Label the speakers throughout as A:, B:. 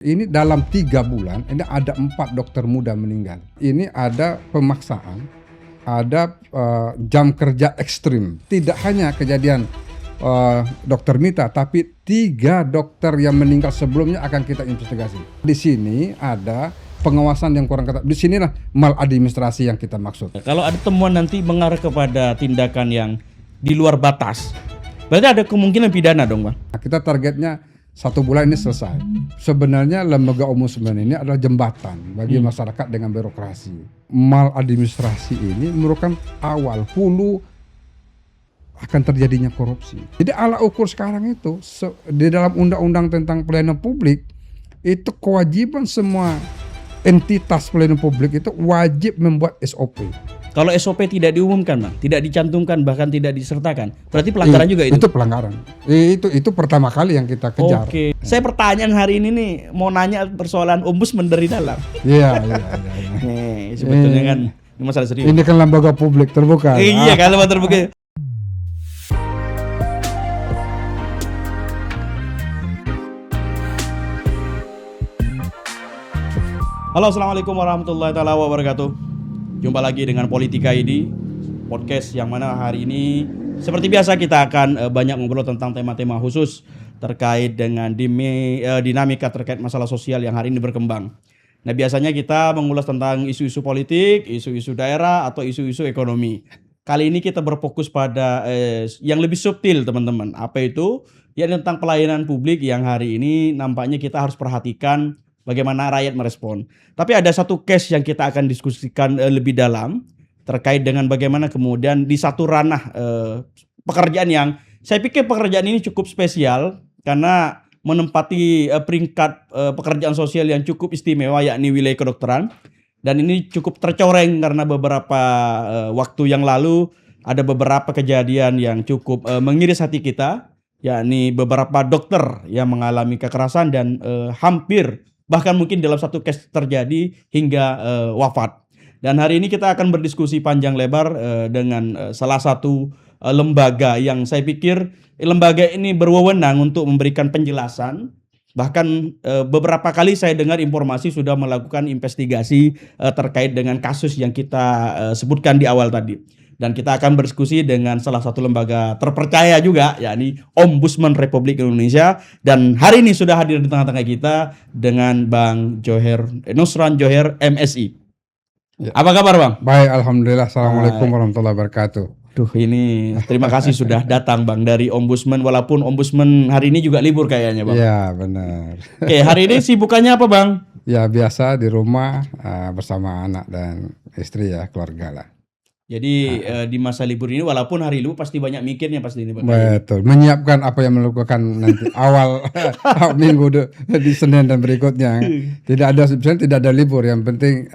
A: Ini dalam 3 bulan, ini ada 4 dokter muda meninggal. Ini ada pemaksaan, ada jam kerja ekstrim. Tidak hanya kejadian dokter Mita, tapi 3 dokter yang meninggal sebelumnya akan kita investigasi. Di sini ada pengawasan yang kurang ketat. Di sinilah maladministrasi yang kita maksud.
B: Kalau ada temuan nanti mengarah kepada tindakan yang di luar batas, berarti ada kemungkinan pidana dong, Bang?
A: Nah, kita targetnya 1 bulan ini selesai. Sebenarnya lembaga ombudsman ini adalah jembatan bagi masyarakat dengan birokrasi. Maladministrasi ini merupakan awal hulu akan terjadinya korupsi. Jadi alat ukur sekarang itu di dalam undang-undang tentang pelayanan publik itu kewajiban semua entitas pelayanan publik itu wajib membuat SOP.
B: Kalau SOP tidak diumumkan, Bang, tidak dicantumkan, bahkan tidak disertakan, berarti pelanggaran juga itu?
A: Itu pelanggaran. Itu pertama kali yang kita kejar.
B: Oke. Saya pertanyaan hari ini nih mau nanya persoalan ombudsman dari dalam.
A: Iya.
B: Nih, sebetulnya kan ini masalah serius.
A: Ini kan lembaga publik terbuka.
B: Iya, kalau terbuka. Halo, assalamualaikum warahmatullahi wabarakatuh. Jumpa lagi dengan Politika ID, podcast yang mana hari ini seperti biasa kita akan banyak ngobrol tentang tema-tema khusus terkait dengan dinamika terkait masalah sosial yang hari ini berkembang. Nah, biasanya kita mengulas tentang isu-isu politik, isu-isu daerah, atau isu-isu ekonomi. Kali ini kita berfokus pada yang lebih subtil, teman-teman. Apa itu? Ya, tentang pelayanan publik yang hari ini nampaknya kita harus perhatikan bagaimana rakyat merespon. Tapi ada satu case yang kita akan diskusikan lebih dalam terkait dengan bagaimana kemudian di satu ranah pekerjaan yang saya pikir pekerjaan ini cukup spesial karena menempati peringkat pekerjaan sosial yang cukup istimewa, yakni wilayah kedokteran. Dan ini cukup tercoreng karena beberapa waktu yang lalu ada beberapa kejadian yang cukup mengiris hati kita, yakni beberapa dokter yang mengalami kekerasan dan hampir bahkan mungkin dalam satu case terjadi hingga wafat. Dan hari ini kita akan berdiskusi panjang lebar dengan salah satu lembaga yang saya pikir lembaga ini berwenang untuk memberikan penjelasan. Bahkan beberapa kali saya dengar informasi sudah melakukan investigasi terkait dengan kasus yang kita sebutkan di awal tadi. Dan kita akan berdiskusi dengan salah satu lembaga terpercaya juga, yakni Ombudsman Republik Indonesia. Dan hari ini sudah hadir di tengah-tengah kita dengan Bang Joher Nusran Joher, MSI. Ya. Apa kabar, Bang?
A: Baik, alhamdulillah. Assalamualaikum warahmatullahi wabarakatuh.
B: Duh, ini terima kasih sudah datang, Bang, dari Ombudsman, walaupun Ombudsman hari ini juga libur kayaknya, Bang.
A: Iya, benar.
B: Oke, hari ini sibukannya apa, Bang?
A: Ya, biasa di rumah bersama anak dan istri ya, keluarga lah.
B: Jadi di masa libur ini walaupun hari libur pasti banyak mikirnya pasti ini, Bang.
A: Betul, menyiapkan apa yang melakukan nanti awal minggu di Senin dan berikutnya. Tidak ada libur, yang penting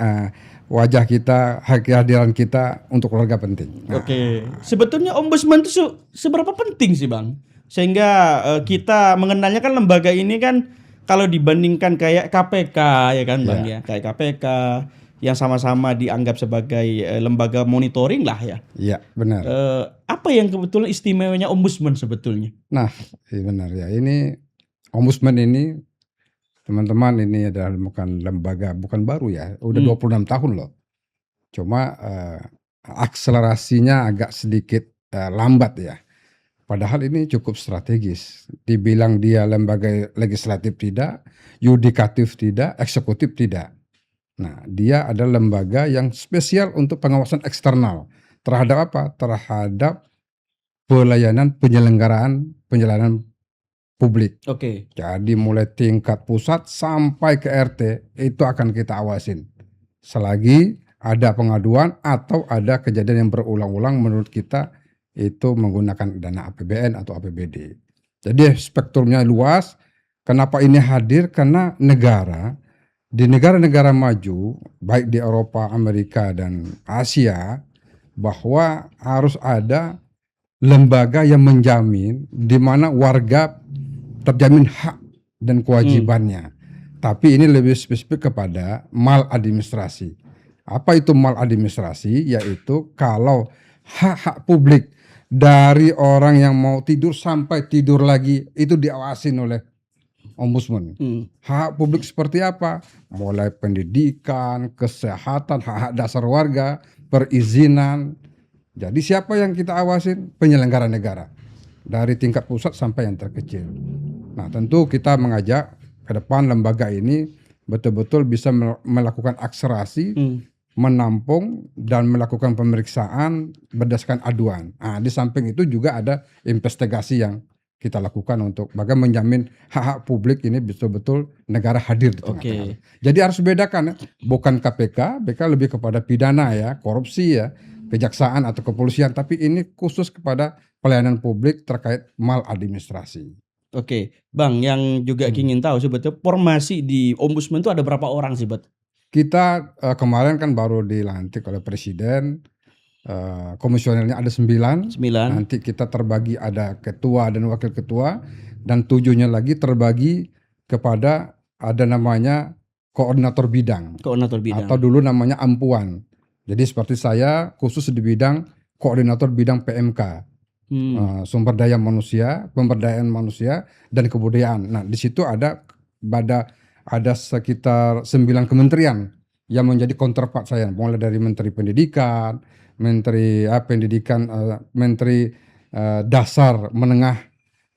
A: wajah kita, kehadiran kita untuk keluarga penting.
B: Oke. Sebetulnya Ombudsman itu seberapa penting sih, Bang? Sehingga kita mengenalnya kan lembaga ini kan kalau dibandingkan kayak KPK ya kan, Bang, ya. Kayak KPK yang sama-sama dianggap sebagai lembaga monitoring lah ya. Iya, benar. Apa yang kebetulan istimewanya Ombudsman sebetulnya?
A: Nah, benar ya. Ini Ombudsman ini, teman-teman, ini adalah bukan lembaga, bukan baru ya. Udah 26 tahun loh. Cuma akselerasinya agak sedikit lambat ya. Padahal ini cukup strategis. Dibilang dia lembaga legislatif tidak, yudikatif tidak, eksekutif tidak. Nah, dia adalah lembaga yang spesial untuk pengawasan eksternal terhadap apa? Terhadap penyelenggaraan publik.
B: Oke.
A: Jadi mulai tingkat pusat sampai ke RT itu akan kita awasin. Selagi ada pengaduan atau ada kejadian yang berulang-ulang menurut kita itu menggunakan dana APBN atau APBD. Jadi spektrumnya luas. Kenapa ini hadir? Karena di negara-negara maju, baik di Eropa, Amerika, dan Asia, bahwa harus ada lembaga yang menjamin di mana warga terjamin hak dan kewajibannya. Tapi ini lebih spesifik kepada maladministrasi. Apa itu maladministrasi? Yaitu kalau hak-hak publik dari orang yang mau tidur sampai tidur lagi itu diawasin oleh ombudsman. Hak publik seperti apa? Mulai pendidikan, kesehatan, hak-hak dasar warga, perizinan. Jadi siapa yang kita awasin? Penyelenggara negara. Dari tingkat pusat sampai yang terkecil. Nah, tentu kita mengajak ke depan lembaga ini betul-betul bisa melakukan akselerasi, menampung dan melakukan pemeriksaan berdasarkan aduan. Nah, di samping itu juga ada investigasi yang kita lakukan untuk bagaimana menjamin hak-hak publik ini betul-betul negara hadir di tengah-tengah. Jadi harus bedakan ya, bukan KPK, BK lebih kepada pidana ya, korupsi ya, kejaksaan atau kepolisian, tapi ini khusus kepada pelayanan publik terkait maladministrasi.
B: Oke, Bang, yang juga ingin tahu sebetulnya formasi di Ombudsman itu ada berapa orang sih, Bet?
A: Kita kemarin kan baru dilantik oleh Presiden, komisionernya ada 9. Nanti kita terbagi ada ketua dan wakil ketua, dan 7-nya lagi terbagi kepada ada namanya koordinator bidang. Atau dulu namanya ampuan. Jadi seperti saya khusus di bidang koordinator bidang PMK. Sumber daya manusia, pemberdayaan manusia dan kebudayaan. Nah, di situ ada sekitar 9 kementerian yang menjadi counterpart saya, mulai dari Menteri Pendidikan, Menteri Dasar Menengah,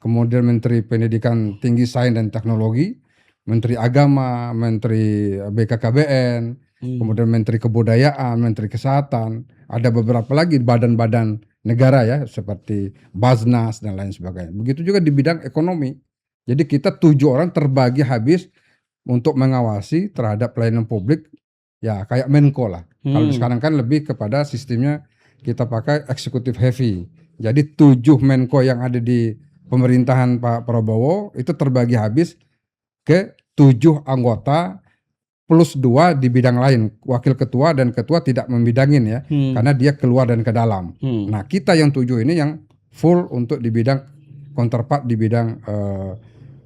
A: kemudian Menteri Pendidikan Tinggi Sains dan Teknologi, Menteri Agama, Menteri BKKBN, kemudian Menteri Kebudayaan, Menteri Kesehatan, ada beberapa lagi badan-badan negara ya seperti Basnas dan lain sebagainya. Begitu juga di bidang ekonomi. Jadi kita 7 orang terbagi habis untuk mengawasi terhadap pelayanan publik ya kayak Menko lah. Kalau sekarang kan lebih kepada sistemnya kita pakai eksekutif heavy. Jadi 7 Menko yang ada di pemerintahan Pak Prabowo itu terbagi habis ke 7 anggota plus 2 di bidang lain. Wakil ketua dan ketua tidak membidangin ya, karena dia keluar dan ke dalam. Nah, kita yang 7 ini yang full untuk di bidang counterpart di bidang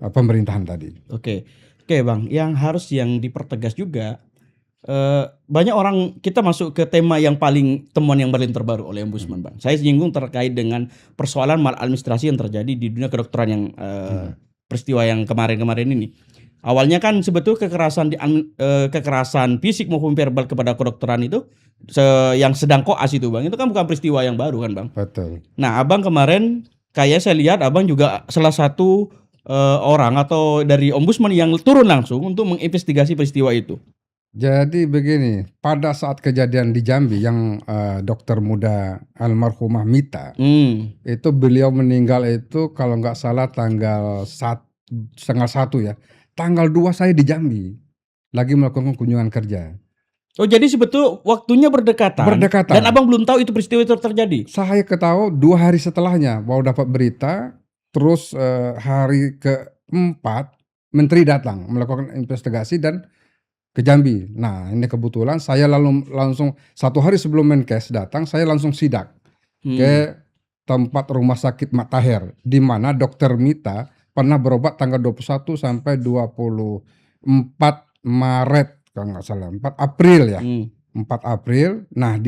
A: pemerintahan tadi.
B: Oke, Bang, yang dipertegas juga banyak orang kita masuk ke tema yang temuan yang paling terbaru oleh Ombudsman, Bang. Saya singgung terkait dengan persoalan maladministrasi yang terjadi di dunia kedokteran yang peristiwa yang kemarin-kemarin ini. Awalnya kan sebetulnya kekerasan fisik maupun verbal kepada kedokteran itu yang sedang koas itu, Bang. Itu kan bukan peristiwa yang baru kan, Bang?
A: Betul.
B: Nah, Abang kemarin kayak saya lihat Abang juga salah satu orang atau dari Ombudsman yang turun langsung untuk menginvestigasi peristiwa itu.
A: Jadi begini, pada saat kejadian di Jambi yang dokter muda almarhumah Mita, itu beliau meninggal itu kalau nggak salah tanggal 1 ya. Tanggal 2 saya di Jambi lagi melakukan kunjungan kerja.
B: Oh, jadi sebetulnya waktunya berdekatan. Dan Abang belum tahu itu peristiwa itu terjadi.
A: Saya ketahui 2 hari setelahnya baru dapat berita. Terus hari ke-4 menteri datang melakukan investigasi dan ke Jambi. Nah, ini kebetulan saya langsung 1 hari sebelum Menkes datang, saya langsung sidak ke tempat rumah sakit Mataher, di mana dokter Mita pernah berobat tanggal 21 sampai 24 Maret kalau nggak salah, 4 April ya. 4 April. Nah,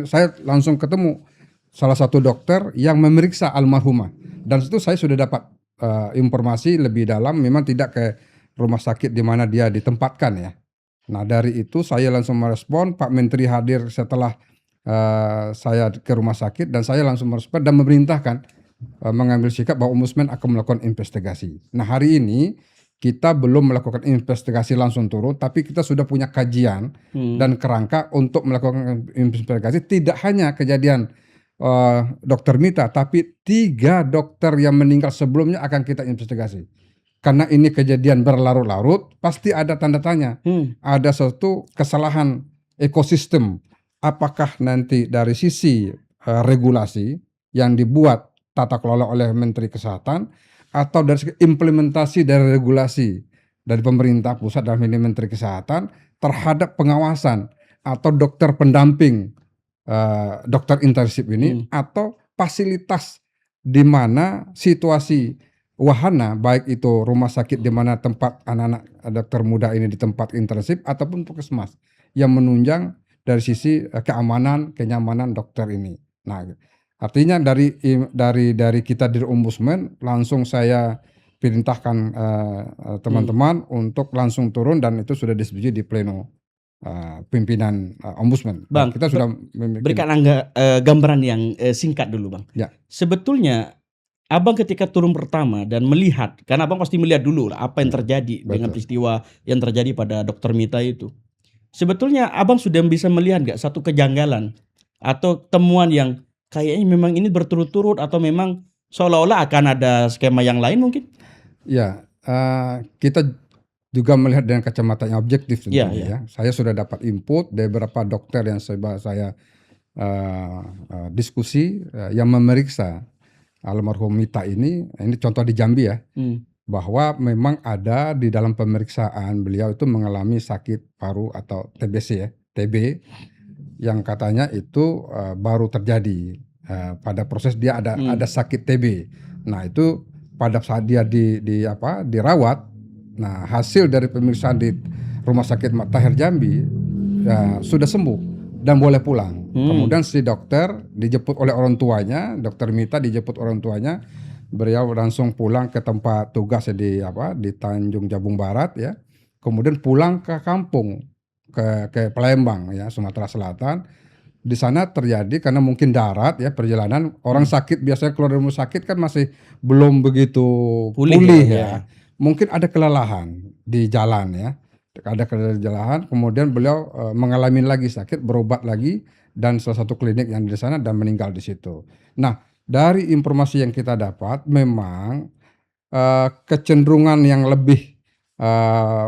A: saya langsung ketemu salah satu dokter yang memeriksa almarhumah. Dan itu saya sudah dapat informasi lebih dalam, memang tidak ke rumah sakit di mana dia ditempatkan ya. Nah, dari itu saya langsung merespon, Pak Menteri hadir setelah saya ke rumah sakit, dan saya langsung merespon dan memerintahkan mengambil sikap bahwa Ombudsman akan melakukan investigasi. Nah, hari ini kita belum melakukan investigasi langsung turun, tapi kita sudah punya kajian dan kerangka untuk melakukan investigasi. Tidak hanya kejadian dokter Mita, tapi 3 dokter yang meninggal sebelumnya akan kita investigasi. Karena ini kejadian berlarut-larut, pasti ada tanda tanya. Ada suatu kesalahan ekosistem. Apakah nanti dari sisi regulasi yang dibuat tata kelola oleh Menteri Kesehatan, atau dari implementasi dari regulasi dari pemerintah pusat dalam ini Menteri Kesehatan terhadap pengawasan atau dokter pendamping dokter internship ini, atau fasilitas di mana situasi wahana, baik itu rumah sakit di mana tempat anak-anak dokter muda ini di tempat internship ataupun puskesmas yang menunjang dari sisi keamanan, kenyamanan dokter ini. Nah, artinya dari kita di Ombudsman langsung saya perintahkan teman-teman untuk langsung turun dan itu sudah disetujui di pleno pimpinan Ombudsman. Nah,
B: Bang,
A: kita sudah
B: berikan gambaran yang singkat dulu, Bang.
A: Ya.
B: Sebetulnya Abang ketika turun pertama dan melihat, karena Abang pasti melihat dulu lah apa yang terjadi dengan peristiwa yang terjadi pada Dr. Mita itu. Sebetulnya Abang sudah bisa melihat nggak satu kejanggalan atau temuan yang kayaknya memang ini berturut-turut atau memang seolah-olah akan ada skema yang lain mungkin?
A: Ya, kita juga melihat dengan kacamata yang objektif tentunya ya. Saya sudah dapat input dari beberapa dokter yang saya diskusi yang memeriksa almarhum Mita ini contoh di Jambi ya, bahwa memang ada di dalam pemeriksaan beliau itu mengalami sakit paru atau TBC ya, TB, yang katanya itu baru terjadi pada proses dia ada sakit TB. Nah itu pada saat dia dirawat, nah hasil dari pemeriksaan di Rumah Sakit Tahir Jambi sudah sembuh dan boleh pulang. Kemudian si dokter dijemput oleh orang tuanya, Dokter Mita dijemput orang tuanya, beliau langsung pulang ke tempat tugas di Tanjung Jabung Barat ya. Kemudian pulang ke kampung ke Palembang ya, Sumatera Selatan. Di sana terjadi karena mungkin darat ya perjalanan, orang sakit biasanya keluar dari rumah sakit kan masih belum begitu pulih ya. Mungkin ada kelelahan di jalan ya. Ada kelelahan, kemudian beliau mengalami lagi sakit, berobat lagi dan salah satu klinik yang di sana dan meninggal di situ. Nah, dari informasi yang kita dapat memang kecenderungan yang lebih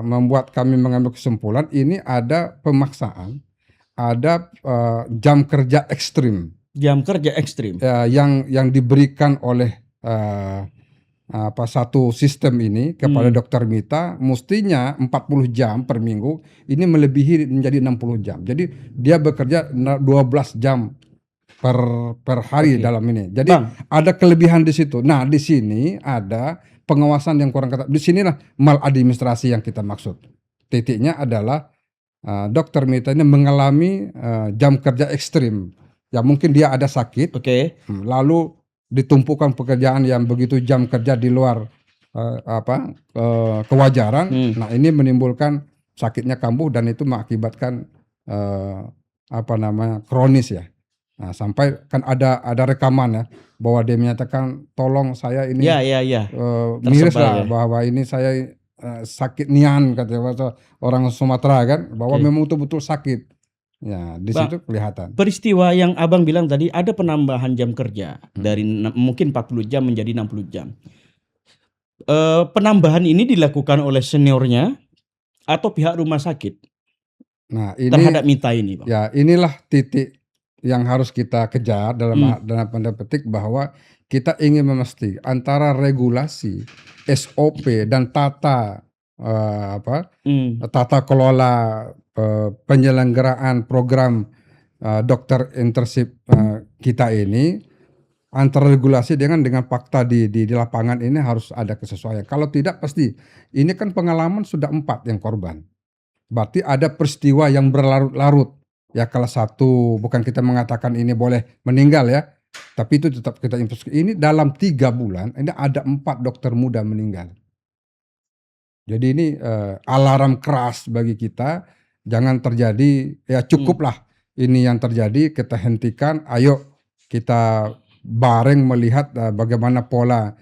A: membuat kami mengambil kesimpulan ini ada pemaksaan, ada jam kerja ekstrim.
B: Jam kerja ekstrim.
A: Yang diberikan oleh satu sistem ini kepada Dokter Mita, mestinya 40 jam per minggu, ini melebihi menjadi 60 jam. Jadi dia bekerja 12 jam per hari dalam ini. Jadi ada kelebihan di situ. Nah, di sini ada pengawasan yang kurang ketat. Di sinilah maladministrasi yang kita maksud. Titiknya adalah Dokter Mita ini mengalami jam kerja ekstrim. Ya mungkin dia ada sakit, lalu ditumpukan pekerjaan yang begitu jam kerja di luar kewajaran. Nah ini menimbulkan sakitnya kambuh dan itu mengakibatkan kronis ya. Nah, sampai kan ada rekaman ya bahwa dia menyatakan tolong saya ini miris lah bahwa ini saya sakit nian, kata orang Sumatera kan, bahwa memang betul-betul sakit. Ya, di situ kelihatan.
B: Peristiwa yang Abang bilang tadi ada penambahan jam kerja dari mungkin 40 jam menjadi 60 jam. Penambahan ini dilakukan oleh seniornya atau pihak rumah sakit?
A: Nah, ini
B: terhadap Mita ini, Bang.
A: Ya, inilah titik yang harus kita kejar dalam tanda petik, bahwa kita ingin memastikan antara regulasi, SOP dan tata kelola penyelenggaraan program dokter internship kita ini, antara regulasi dengan fakta di lapangan ini harus ada kesesuaian. Kalau tidak pasti ini kan pengalaman sudah 4 yang korban. Berarti ada peristiwa yang berlarut-larut. Ya kalau satu bukan kita mengatakan ini boleh meninggal ya, tapi itu tetap kita investigasi. Ini dalam 3 bulan ini ada 4 dokter muda meninggal. Jadi ini alarm keras bagi kita, jangan terjadi ya, cukuplah ini yang terjadi kita hentikan. Ayo kita bareng melihat bagaimana pola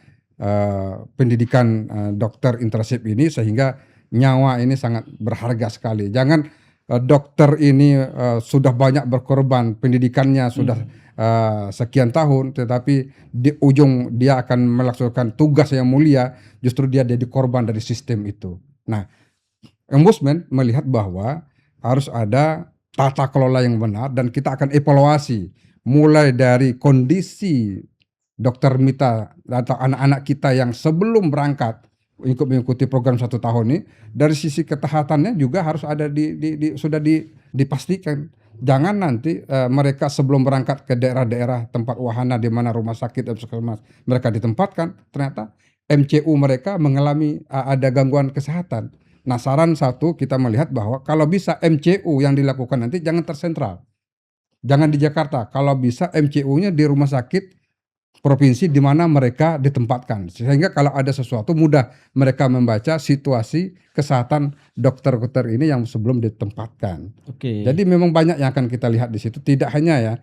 A: pendidikan dokter internship ini sehingga nyawa ini sangat berharga sekali. Jangan dokter ini sudah banyak berkorban, pendidikannya sudah sekian tahun, tetapi di ujung dia akan melaksanakan tugas yang mulia, justru dia jadi korban dari sistem itu. Nah, Ombudsman melihat bahwa harus ada tata kelola yang benar dan kita akan evaluasi mulai dari kondisi Dokter Mita atau anak-anak kita yang sebelum berangkat mengikuti program 1 tahun ini, dari sisi ketahatannya juga harus ada sudah dipastikan. Jangan nanti mereka sebelum berangkat ke daerah-daerah tempat wahana di mana rumah sakit mereka ditempatkan, ternyata MCU mereka mengalami ada gangguan kesehatan. Nah, saran satu kita melihat bahwa kalau bisa MCU yang dilakukan nanti jangan tersentral. Jangan di Jakarta, kalau bisa MCU-nya di rumah sakit provinsi di mana mereka ditempatkan. Sehingga kalau ada sesuatu mudah mereka membaca situasi kesehatan dokter-dokter ini yang sebelum ditempatkan.
B: Oke.
A: Jadi memang banyak yang akan kita lihat di situ, tidak hanya ya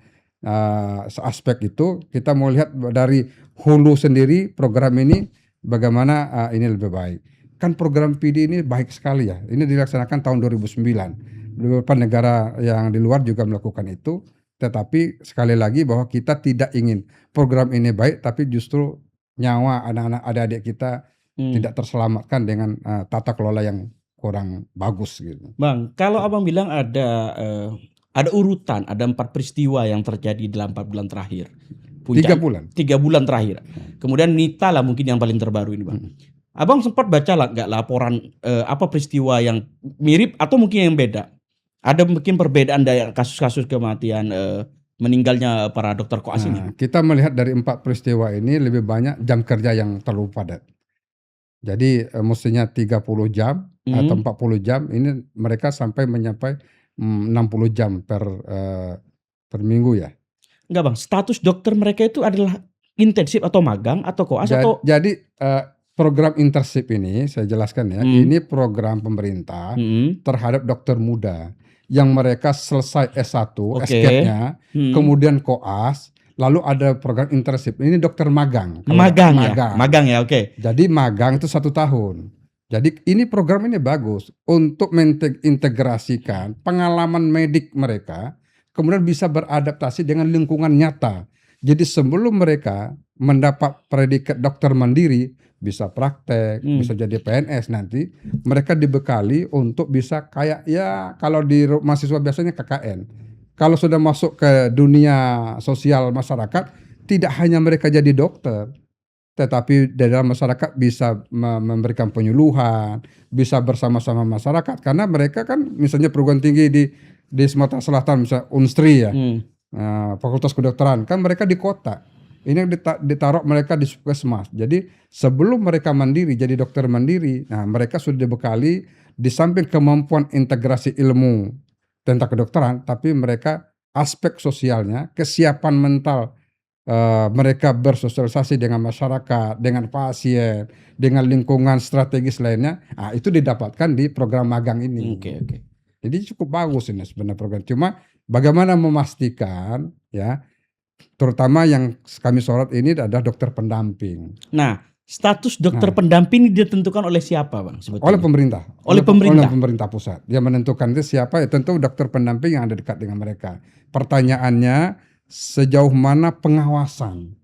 A: aspek itu, kita mau lihat dari hulu sendiri program ini bagaimana ini lebih baik. Kan program PD ini baik sekali ya. Ini dilaksanakan tahun 2009. Beberapa negara yang di luar juga melakukan itu. Tetapi sekali lagi bahwa kita tidak ingin program ini baik, tapi justru nyawa anak-anak adik-adik kita tidak terselamatkan dengan tata kelola yang kurang bagus gitu.
B: Bang, kalau abang bilang ada urutan, ada 4 peristiwa yang terjadi dalam 4 bulan terakhir.
A: 3 bulan.
B: 3 bulan terakhir. Kemudian Nita lah mungkin yang paling terbaru ini bang. Abang sempat baca lah nggak laporan apa peristiwa yang mirip atau mungkin yang beda? Ada mungkin perbedaan dari kasus-kasus kematian meninggalnya para dokter koas ini.
A: Kita melihat dari 4 peristiwa ini lebih banyak jam kerja yang terlalu padat. Jadi mestinya 30 jam atau 40 jam, ini mereka sampai menyampai 60 jam per minggu ya.
B: Enggak bang, status dokter mereka itu adalah intensif atau magang atau koas atau?
A: Jadi program internship ini saya jelaskan ya, ini program pemerintah terhadap dokter muda yang mereka selesai S1, SGET-nya, kemudian koas, lalu ada program internship. Ini dokter magang.
B: Magang ya, oke.
A: Jadi magang itu 1 tahun. Jadi ini program ini bagus untuk mengintegrasikan pengalaman medik mereka, kemudian bisa beradaptasi dengan lingkungan nyata. Jadi sebelum mereka mendapat predikat dokter mandiri, bisa praktek, bisa jadi PNS nanti, mereka dibekali untuk bisa kayak ya kalau di mahasiswa biasanya KKN. Kalau sudah masuk ke dunia sosial masyarakat, tidak hanya mereka jadi dokter, tetapi di dalam masyarakat bisa memberikan penyuluhan, bisa bersama-sama masyarakat, karena mereka kan misalnya perguruan tinggi di Sumatera Selatan, misalnya Unstri ya, Fakultas Kedokteran, kan mereka di kota. Ini ditaruh mereka di puskesmas. Jadi sebelum mereka mandiri jadi dokter mandiri, nah mereka sudah dibekali di samping kemampuan integrasi ilmu tentang kedokteran, tapi mereka aspek sosialnya, kesiapan mental mereka bersosialisasi dengan masyarakat, dengan pasien, dengan lingkungan strategis lainnya, itu didapatkan di program magang ini.
B: Oke.
A: Jadi cukup bagus ini sebenarnya program. Cuma bagaimana memastikan ya, terutama yang kami sorot ini adalah dokter pendamping.
B: Nah, status dokter pendamping ditentukan oleh siapa bang sebetulnya?
A: Oleh pemerintah.
B: Oleh pemerintah?
A: Oleh pemerintah pusat. Dia menentukan itu siapa, ya tentu dokter pendamping yang ada dekat dengan mereka. Pertanyaannya, sejauh mana pengawasan?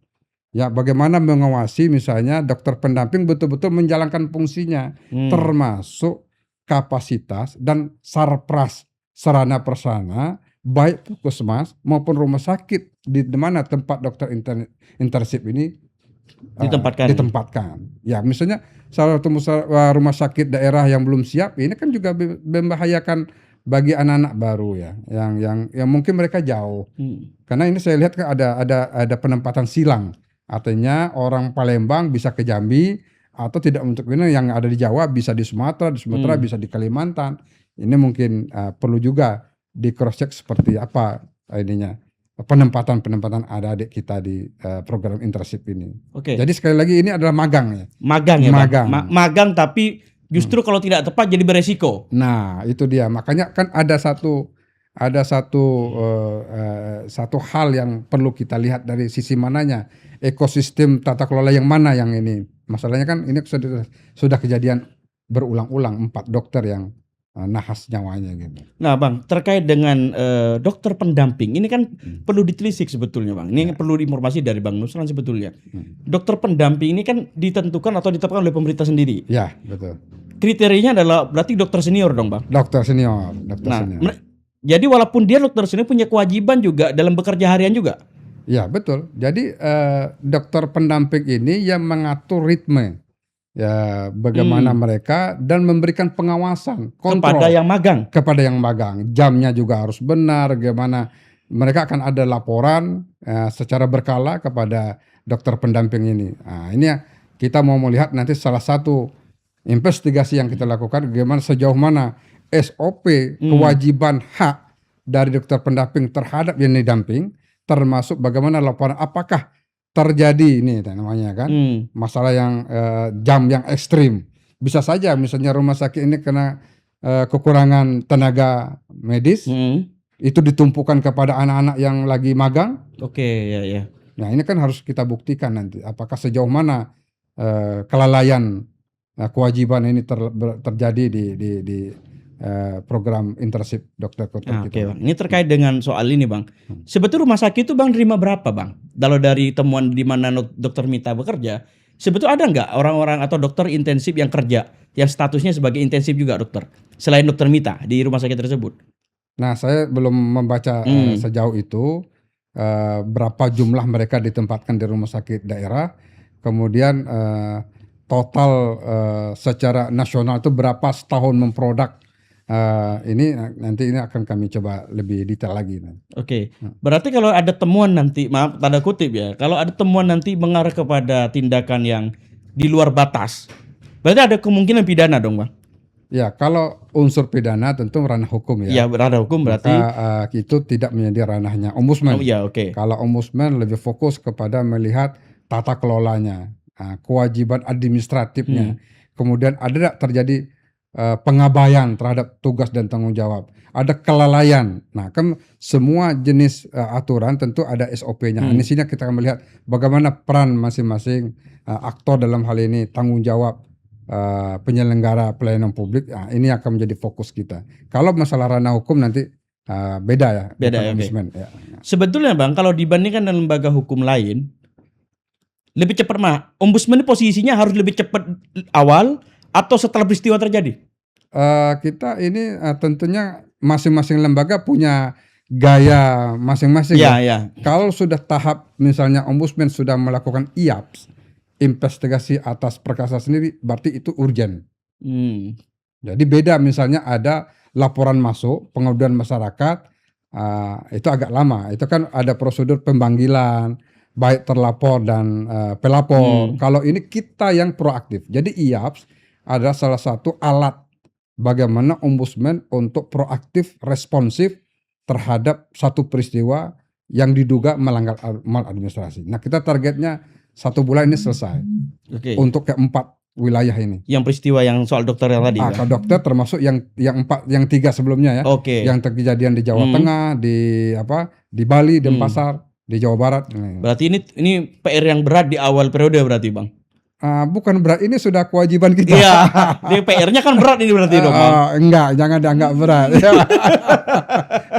A: Ya, bagaimana mengawasi misalnya dokter pendamping betul-betul menjalankan fungsinya, termasuk kapasitas dan sarpras, sarana prasarana, baik puskesmas maupun rumah sakit di mana tempat dokter internship ini ditempatkan. Ya, misalnya salah satu rumah sakit daerah yang belum siap, ini kan juga membahayakan bagi anak-anak baru ya, yang mungkin mereka jauh. Karena ini saya lihat kan ada penempatan silang. Artinya orang Palembang bisa ke Jambi, atau tidak untuk ini yang ada di Jawa bisa di Sumatera bisa di Kalimantan. Ini mungkin perlu juga di cross check seperti apa ininya penempatan adik-adik kita di program internship ini.
B: Oke.
A: Jadi sekali lagi ini adalah magang ya.
B: Magang tapi justru kalau tidak tepat jadi beresiko.
A: Nah, itu dia. Makanya kan ada satu hal yang perlu kita lihat dari sisi mananya, ekosistem tata kelola yang mana yang ini. Masalahnya kan ini sudah kejadian berulang-ulang 4 dokter yang nahas nyawanya gitu.
B: Nah bang, terkait dengan dokter pendamping ini kan perlu ditelisik sebetulnya bang. Ini perlu informasi dari Bang Nusran sebetulnya. Dokter pendamping ini kan ditentukan atau ditetapkan oleh pemerintah sendiri.
A: Ya, betul.
B: Kriterianya adalah berarti dokter senior dong bang.
A: Dokter senior.
B: Jadi walaupun dia dokter senior punya kewajiban juga dalam bekerja harian juga.
A: Ya betul. Jadi dokter pendamping ini yang mengatur ritme. Ya, bagaimana mereka dan memberikan pengawasan, kontrol kepada yang magang. Jamnya juga harus benar, bagaimana mereka akan ada laporan secara berkala kepada dokter pendamping ini. Nah, ini kita mau melihat nanti salah satu investigasi yang kita lakukan, bagaimana sejauh mana SOP kewajiban hak dari dokter pendamping terhadap yang didamping, termasuk bagaimana laporan apakah terjadi ini namanya kan, masalah yang jam yang ekstrim. Bisa saja misalnya rumah sakit ini kena kekurangan tenaga medis, itu ditumpukan kepada anak-anak yang lagi magang.
B: Oke, ya.
A: Nah ini kan harus kita buktikan nanti apakah sejauh mana kelalaian kewajiban ini terjadi di program internship dokter kita.
B: Oke, Bang. Ini terkait dengan soal ini, Bang. Sebetulnya rumah sakit itu Bang terima berapa, Bang? Kalau dari temuan di mana Dokter Mita bekerja, sebetulnya ada nggak orang-orang atau dokter intensif yang kerja yang statusnya sebagai intensif juga dokter, selain Dokter Mita di rumah sakit tersebut?
A: Nah, saya belum membaca sejauh itu berapa jumlah mereka ditempatkan di rumah sakit daerah. Kemudian total secara nasional itu berapa setahun memproduk. Ini nanti ini akan kami coba lebih detail lagi.
B: Oke, berarti kalau ada temuan nanti, maaf tanda kutip ya, kalau ada temuan nanti mengarah kepada tindakan yang di luar batas, berarti ada kemungkinan pidana dong, Bang?
A: Ya, kalau unsur pidana tentu ranah hukum ya.
B: Ya, ranah hukum berarti.
A: Maka, itu tidak menjadi ranahnya ombudsman.
B: Ya, oke.
A: Kalau ombudsman lebih fokus kepada melihat tata kelolanya, kewajiban administratifnya, kemudian ada tidak terjadi pengabaian terhadap tugas dan tanggung jawab, ada kelalaian. Nah, kan semua jenis aturan tentu ada SOP-nya. Di sini kita akan melihat bagaimana peran masing-masing aktor dalam hal ini, tanggung jawab penyelenggara pelayanan publik. Nah, ini akan menjadi fokus kita. Kalau masalah ranah hukum nanti beda ya.
B: Beda ya, ya. Sebetulnya Bang, kalau dibandingkan dengan lembaga hukum lain, lebih cepat mah. Ombudsman ini posisinya harus lebih cepat awal atau setelah peristiwa terjadi?
A: Kita ini tentunya masing-masing lembaga punya gaya masing-masing.
B: Ya.
A: Kalau sudah tahap misalnya ombudsman sudah melakukan IAPS, investigasi atas perkara sendiri, berarti itu urgent. Jadi beda misalnya ada laporan masuk, pengaduan masyarakat, itu agak lama. Itu kan ada prosedur pemanggilan, baik terlapor dan pelapor. Kalau ini kita yang proaktif. Jadi IAPS adalah salah satu alat bagaimana ombudsman untuk proaktif, responsif terhadap satu peristiwa yang diduga melanggar maladministrasi. Nah, kita targetnya 1 bulan ini selesai. Untuk keempat wilayah ini.
B: Yang peristiwa yang soal dokter yang tadi.
A: Kalau dokter termasuk yang 3 sebelumnya ya. Yang terjadian di Jawa Tengah, di Bali, Denpasar, di Jawa Barat.
B: Berarti ini PR yang berat di awal periode berarti, Bang.
A: Bukan berat, ini sudah kewajiban kita.
B: Iya, PR-nya kan berat ini berarti dong, Bang.
A: Enggak, jangan dianggap berat.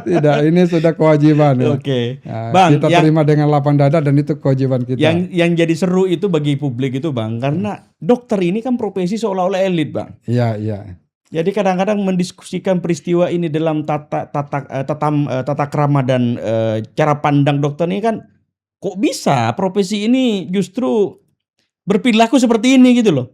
A: Tidak, ini sudah kewajiban.
B: Oke. Bang,
A: kita terima dengan lapang dada dan itu kewajiban kita.
B: Yang jadi seru itu bagi publik itu, Bang, karena dokter ini kan profesi seolah-olah elit, Bang.
A: Iya.
B: Jadi kadang-kadang mendiskusikan peristiwa ini dalam tata krama dan cara pandang dokter ini kan kok bisa profesi ini justru berperilaku seperti ini gitu loh.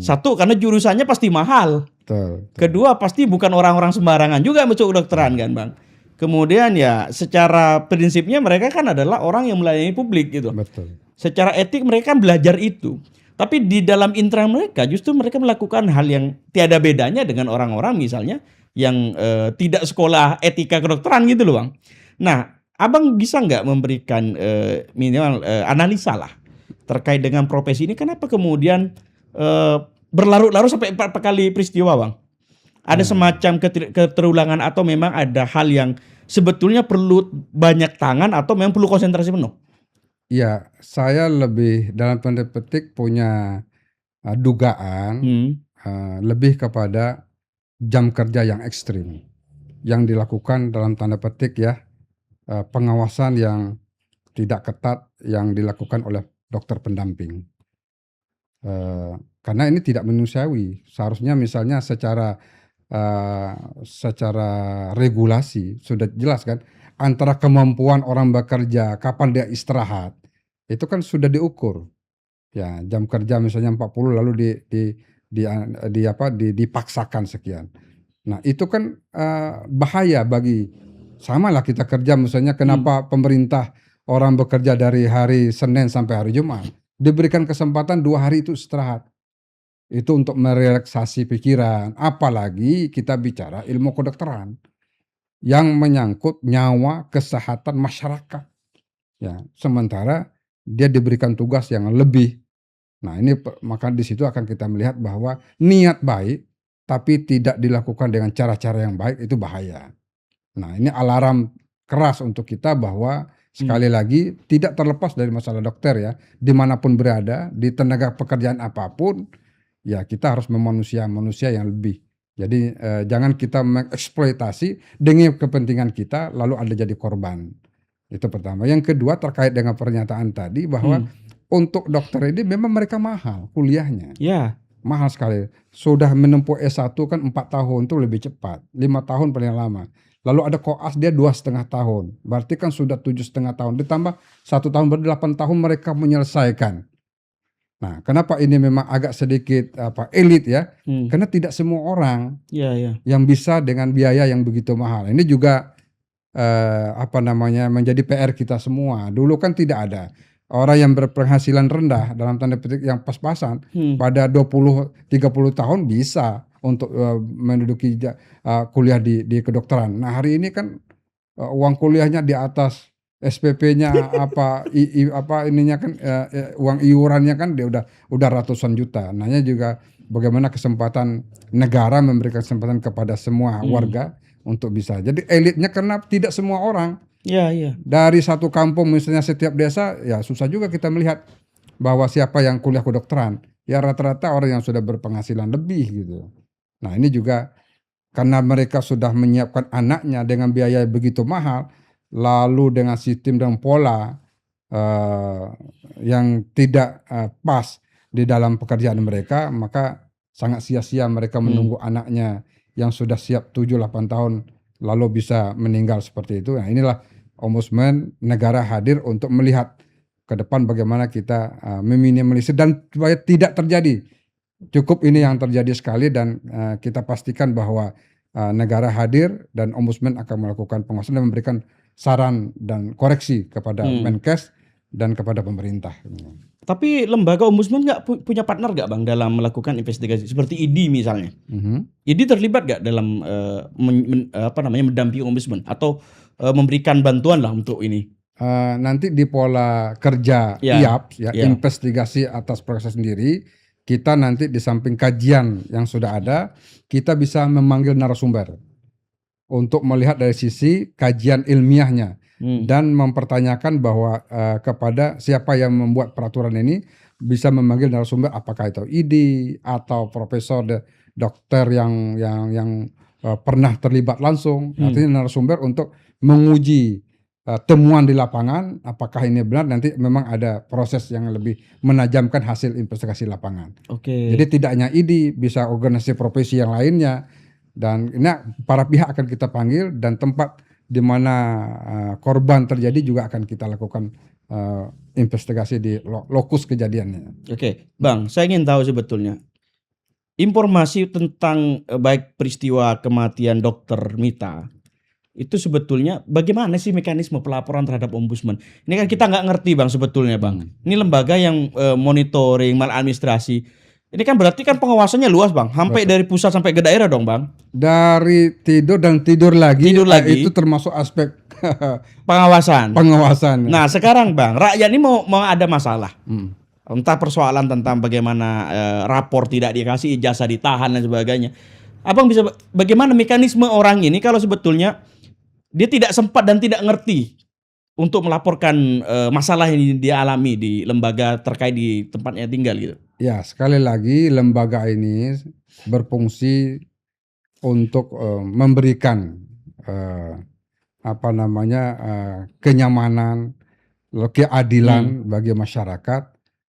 B: Satu, karena jurusannya pasti mahal.
A: Betul.
B: Kedua, pasti bukan orang-orang sembarangan juga masuk kedokteran kan, Bang. Kemudian ya secara prinsipnya mereka kan adalah orang yang melayani publik gitu.
A: Betul.
B: Secara etik mereka kan belajar itu. Tapi di dalam internal mereka justru mereka melakukan hal yang tiada bedanya dengan orang-orang misalnya yang tidak sekolah etika kedokteran gitu loh, Bang. Nah, Abang bisa nggak memberikan minimal analisa lah terkait dengan profesi ini, kenapa kemudian berlarut-larut sampai 4 kali peristiwa, Bang? Ada semacam keterulangan atau memang ada hal yang sebetulnya perlu banyak tangan atau memang perlu konsentrasi penuh?
A: Ya, saya lebih dalam tanda petik punya dugaan lebih kepada jam kerja yang ekstrim yang dilakukan dalam tanda petik ya, pengawasan yang tidak ketat yang dilakukan oleh dokter pendamping. Karena ini tidak manusiawi. Seharusnya misalnya secara regulasi sudah jelas kan, antara kemampuan orang bekerja, kapan dia istirahat, itu kan sudah diukur. Ya, jam kerja misalnya 40 lalu dipaksakan sekian. Nah, itu kan bahaya bagi, samalah kita kerja misalnya, kenapa pemerintah orang bekerja dari hari Senin sampai hari Jumat, diberikan kesempatan 2 hari itu istirahat. Itu untuk merelaksasi pikiran. Apalagi kita bicara ilmu kedokteran yang menyangkut nyawa kesehatan masyarakat. Ya, sementara dia diberikan tugas yang lebih. Nah ini maka di situ akan kita melihat bahwa niat baik tapi tidak dilakukan dengan cara-cara yang baik itu bahaya. Nah ini alarm keras untuk kita bahwa
B: Hmm.
A: sekali lagi tidak terlepas dari masalah dokter ya, dimanapun berada, di tenaga pekerjaan apapun, ya kita harus manusia yang lebih. Jadi jangan kita mengeksploitasi demi kepentingan kita lalu Anda jadi korban. Itu pertama. Yang kedua terkait dengan pernyataan tadi bahwa
B: Hmm.
A: untuk dokter ini memang mereka mahal kuliahnya.
B: Ya.
A: Mahal sekali. Sudah menempuh S1 kan 4 tahun itu lebih cepat, 5 tahun paling lama. Lalu ada koas dia 2,5 tahun. Berarti kan sudah 7,5 tahun. Ditambah 1 tahun berarti 8 tahun mereka menyelesaikan. Nah, kenapa ini memang agak sedikit elit ya?
B: Hmm.
A: Karena tidak semua orang
B: Ya, ya.
A: yang bisa dengan biaya yang begitu mahal. Ini juga menjadi PR kita semua. Dulu kan tidak ada. Orang yang berpenghasilan rendah dalam tanda petik yang pas-pasan
B: Hmm.
A: pada 20-30 tahun bisa untuk menduduki kuliah di kedokteran. Nah, hari ini kan uang kuliahnya di atas SPP-nya ininya kan uang iurannya kan dia udah ratusan juta. Nanya juga bagaimana kesempatan negara memberikan kesempatan kepada semua warga untuk bisa. Jadi elitnya karena tidak semua orang.
B: Ya, ya.
A: Dari satu kampung misalnya setiap desa ya susah juga kita melihat bahwa siapa yang kuliah kedokteran. Ya rata-rata orang yang sudah berpenghasilan lebih gitu. Nah, ini juga karena mereka sudah menyiapkan anaknya dengan biaya begitu mahal, lalu dengan sistem dan pola yang tidak pas di dalam pekerjaan mereka, maka sangat sia-sia mereka menunggu anaknya yang sudah siap 7-8 tahun lalu bisa meninggal seperti itu. Nah, inilah Ombudsman negara hadir untuk melihat ke depan bagaimana kita meminimalisir dan supaya tidak terjadi. Cukup ini yang terjadi sekali dan kita pastikan bahwa negara hadir dan Ombudsman akan melakukan pengawasan dan memberikan saran dan koreksi kepada Menkes dan kepada pemerintah.
B: Tapi lembaga ombudsman punya partner nggak bang dalam melakukan investigasi seperti ID misalnya? ID terlibat nggak dalam mendampingi ombudsman atau memberikan bantuan lah untuk ini?
A: Nanti di pola kerja IAP investigasi atas proses sendiri, kita nanti di samping kajian yang sudah ada, kita bisa memanggil narasumber untuk melihat dari sisi kajian ilmiahnya. Dan mempertanyakan bahwa kepada siapa yang membuat peraturan ini bisa memanggil narasumber apakah itu ID atau profesor dokter yang pernah terlibat langsung. Artinya narasumber untuk menguji temuan di lapangan apakah ini benar, nanti memang ada proses yang lebih menajamkan hasil investigasi lapangan. Jadi tidak hanya ID, bisa organisasi profesi yang lainnya dan ini para pihak akan kita panggil dan tempat di mana korban terjadi juga akan kita lakukan investigasi di lokus kejadiannya.
B: Oke, Bang, saya ingin tahu sebetulnya informasi tentang baik peristiwa kematian Dokter Mita itu sebetulnya bagaimana sih mekanisme pelaporan terhadap ombudsman? Ini kan kita nggak ngerti bang sebetulnya bang. Ini lembaga yang monitoring, maladministrasi. Ini kan berarti kan pengawasannya luas bang, sampai dari pusat sampai ke daerah dong bang.
A: Dari tidur dan tidur lagi. Itu termasuk aspek
B: pengawasan.
A: Pengawasan.
B: Nah sekarang bang, rakyat ini mau ada masalah. Entah persoalan tentang bagaimana rapor tidak dikasih, ijazah ditahan dan sebagainya. Abang bisa bagaimana mekanisme orang ini kalau sebetulnya dia tidak sempat dan tidak ngerti untuk melaporkan masalah yang dia alami di lembaga terkait di tempatnya tinggal gitu.
A: Ya, sekali lagi lembaga ini berfungsi untuk memberikan kenyamanan, keadilan bagi masyarakat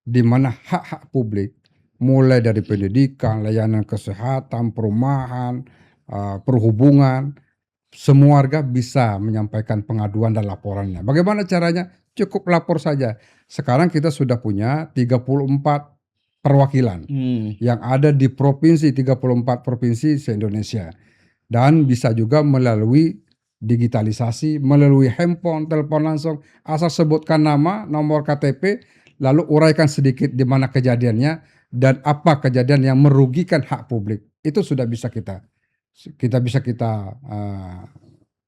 A: di mana hak-hak publik mulai dari pendidikan, layanan kesehatan, perumahan, perhubungan, semua warga bisa menyampaikan pengaduan dan laporannya. Bagaimana caranya? Cukup lapor saja. Sekarang kita sudah punya 34 perwakilan yang ada di provinsi, 34 provinsi se-Indonesia. Dan bisa juga melalui digitalisasi, melalui handphone, telepon langsung, asal sebutkan nama, nomor KTP, lalu uraikan sedikit di mana kejadiannya dan apa kejadian yang merugikan hak publik. Itu sudah bisa kita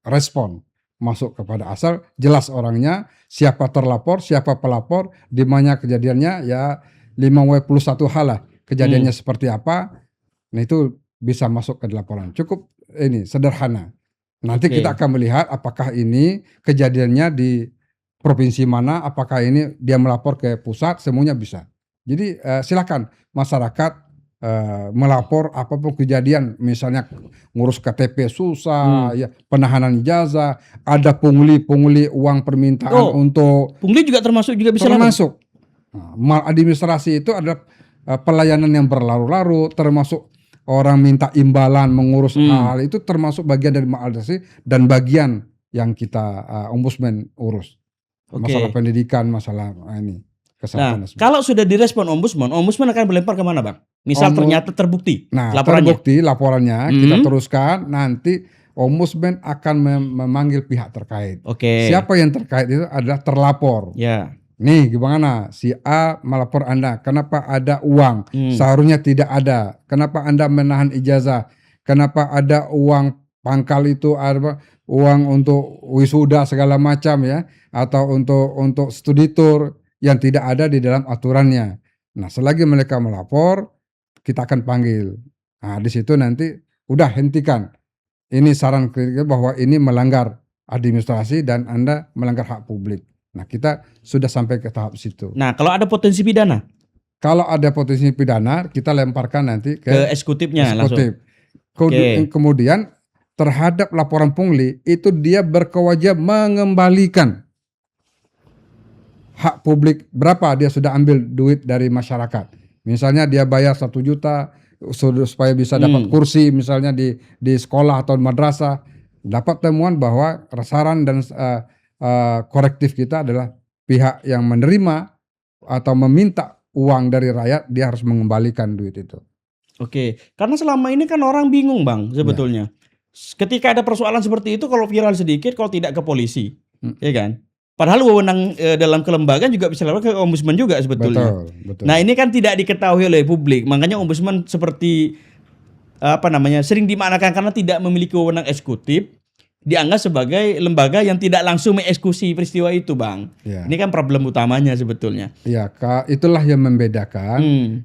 A: respon masuk kepada asal, jelas orangnya, siapa terlapor, siapa pelapor, di mana kejadiannya, ya 5W+1H lah, kejadiannya seperti apa. Nah itu bisa masuk ke laporan. Cukup ini sederhana. Nanti kita akan melihat apakah ini kejadiannya di provinsi mana, apakah ini dia melapor ke pusat, semuanya bisa. Jadi silakan masyarakat melapor apapun kejadian, misalnya ngurus KTP susah, ya penahanan ijazah, ada pungli uang permintaan untuk
B: pungli juga termasuk juga bisa
A: termasuk. Maladministrasi itu adalah pelayanan yang berlarut-larut, termasuk orang minta imbalan mengurus hal itu termasuk bagian dari maladministrasi dan bagian yang kita ombudsman urus. Masalah pendidikan, masalah ini.
B: Nah, kalau sudah direspon ombudsman akan melempar kemana, Bang? Misal ternyata terbukti laporannya.
A: Terbukti laporannya, kita teruskan, nanti ombudsman akan memanggil pihak terkait. Siapa yang terkait itu adalah terlapor. Nih gimana, si A melapor Anda, kenapa ada uang, seharusnya tidak ada, kenapa Anda menahan ijazah, kenapa ada uang pangkal itu, ada uang untuk wisuda segala macam ya, atau untuk studi tour yang tidak ada di dalam aturannya. Nah, selagi mereka melapor, kita akan panggil. Nah, di situ nanti udah hentikan. Ini saran kritik bahwa ini melanggar administrasi dan Anda melanggar hak publik. Nah, kita sudah sampai ke tahap situ.
B: Nah, kalau ada potensi pidana?
A: Kalau ada potensi pidana, kita lemparkan nanti ke
B: eksekutifnya
A: langsung. Kemudian terhadap laporan pungli itu dia berkewajiban mengembalikan hak publik berapa dia sudah ambil duit dari masyarakat. Misalnya dia bayar 1 juta supaya bisa dapat kursi misalnya di sekolah atau madrasah. Dapat temuan bahwa saran dan korektif kita adalah pihak yang menerima atau meminta uang dari rakyat, dia harus mengembalikan duit itu.
B: Karena selama ini kan orang bingung, Bang, sebetulnya. Ketika ada persoalan seperti itu, kalau viral sedikit, kalau tidak ke polisi, ya kan? Padahal wewenang dalam kelembagaan juga bisa lapor ke ombudsman juga sebetulnya.
A: Betul.
B: Nah, ini kan tidak diketahui oleh publik. Makanya ombudsman seperti sering dimaknakan karena tidak memiliki wewenang eksekutif, dianggap sebagai lembaga yang tidak langsung mengeksekusi peristiwa itu, Bang. Ini kan problem utamanya sebetulnya.
A: Iya, itulah yang membedakan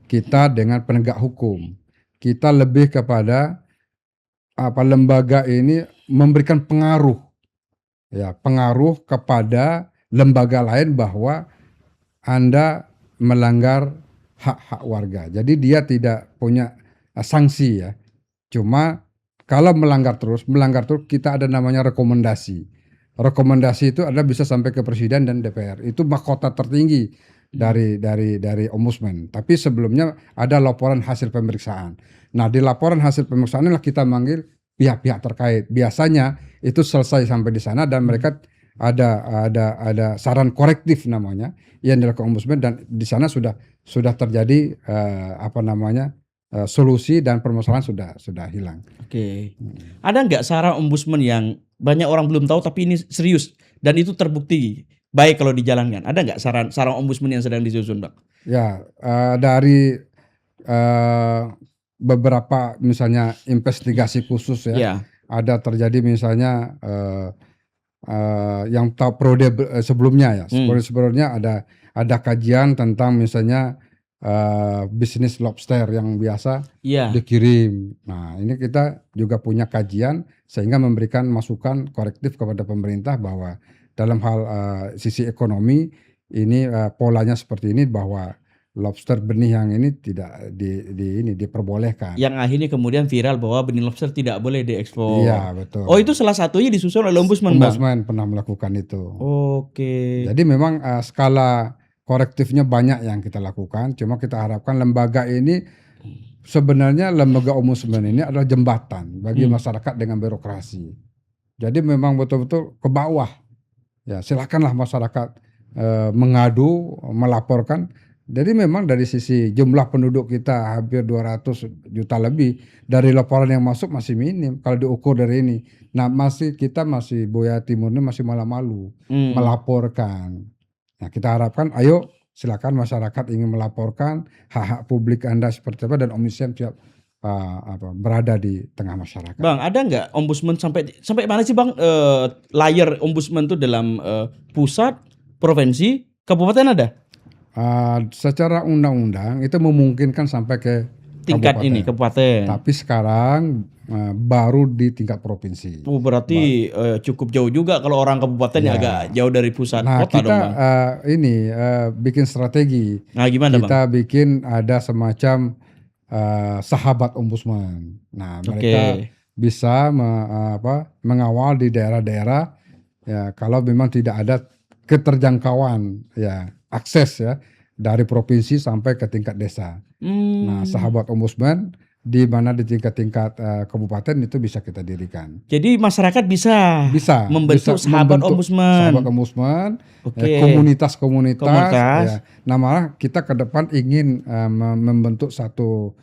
A: kita dengan penegak hukum. Kita lebih kepada lembaga ini memberikan pengaruh kepada lembaga lain bahwa Anda melanggar hak-hak warga. Jadi dia tidak punya sanksi ya. Cuma kalau melanggar terus kita ada namanya rekomendasi. Rekomendasi itu adalah bisa sampai ke presiden dan DPR. Itu mahkota tertinggi dari ombudsman. Tapi sebelumnya ada laporan hasil pemeriksaan. Nah, di laporan hasil pemeriksaan inilah kita manggil pihak-pihak terkait. Biasanya itu selesai sampai di sana dan mereka ada saran korektif namanya yang dilakukan ombudsman, dan di sana sudah terjadi solusi dan permasalahan sudah hilang.
B: Ada nggak saran ombudsman yang banyak orang belum tahu tapi ini serius dan itu terbukti baik kalau dijalankan? Ada nggak saran ombudsman yang sedang disusun, Bang?
A: Ya, dari beberapa misalnya investigasi khusus ya. Ada terjadi misalnya yang tahu periode sebelumnya ya. Sebelumnya ada kajian tentang misalnya bisnis lobster yang biasa dikirim. Nah, ini kita juga punya kajian sehingga memberikan masukan korektif kepada pemerintah bahwa dalam hal sisi ekonomi ini polanya seperti ini, bahwa lobster benih yang ini tidak diperbolehkan.
B: Yang akhirnya kemudian viral bahwa benih lobster tidak boleh diekspor.
A: Iya, betul.
B: Oh, itu salah satunya disusun oleh ombudsman, Bang?
A: Ombudsman pernah melakukan itu. Jadi memang skala korektifnya banyak yang kita lakukan. Cuma kita harapkan lembaga ini, sebenarnya lembaga ombudsman ini adalah jembatan bagi masyarakat dengan birokrasi. Jadi memang betul-betul ke bawah. Ya, silakanlah masyarakat mengadu, melaporkan. Jadi memang dari sisi jumlah penduduk kita hampir 200 juta lebih, dari laporan yang masuk masih minim kalau diukur dari ini. Nah, kita masih Boya Timur ini masih malu-malu melaporkan. Nah, kita harapkan ayo silakan masyarakat ingin melaporkan hak-hak publik Anda seperti apa, dan ombudsman siap berada di tengah masyarakat.
B: Bang, ada nggak ombudsman sampai mana sih Bang layer ombudsman tuh dalam pusat, provinsi, kabupaten ada?
A: Secara undang-undang itu memungkinkan sampai ke
B: Tingkat
A: kabupaten.
B: ini kabupaten.
A: Tapi sekarang baru di tingkat provinsi.
B: Berarti cukup jauh juga kalau orang kabupaten ya agak jauh dari pusat
A: Nah,
B: kota
A: kita
B: dong Bang.
A: bikin strategi.
B: Nah, gimana Bang?
A: Kita bikin ada semacam sahabat ombudsman. Nah, mereka bisa mengawal di daerah-daerah ya kalau memang tidak ada keterjangkauan ya akses ya dari provinsi sampai ke tingkat desa. Nah, sahabat ombudsman di mana di tingkat-tingkat kabupaten itu bisa kita dirikan.
B: Jadi masyarakat bisa membentuk sahabat ombudsman.
A: Sahabat ombudsman, komunitas-komunitas. Ya. Nah, malah kita ke depan ingin membentuk satu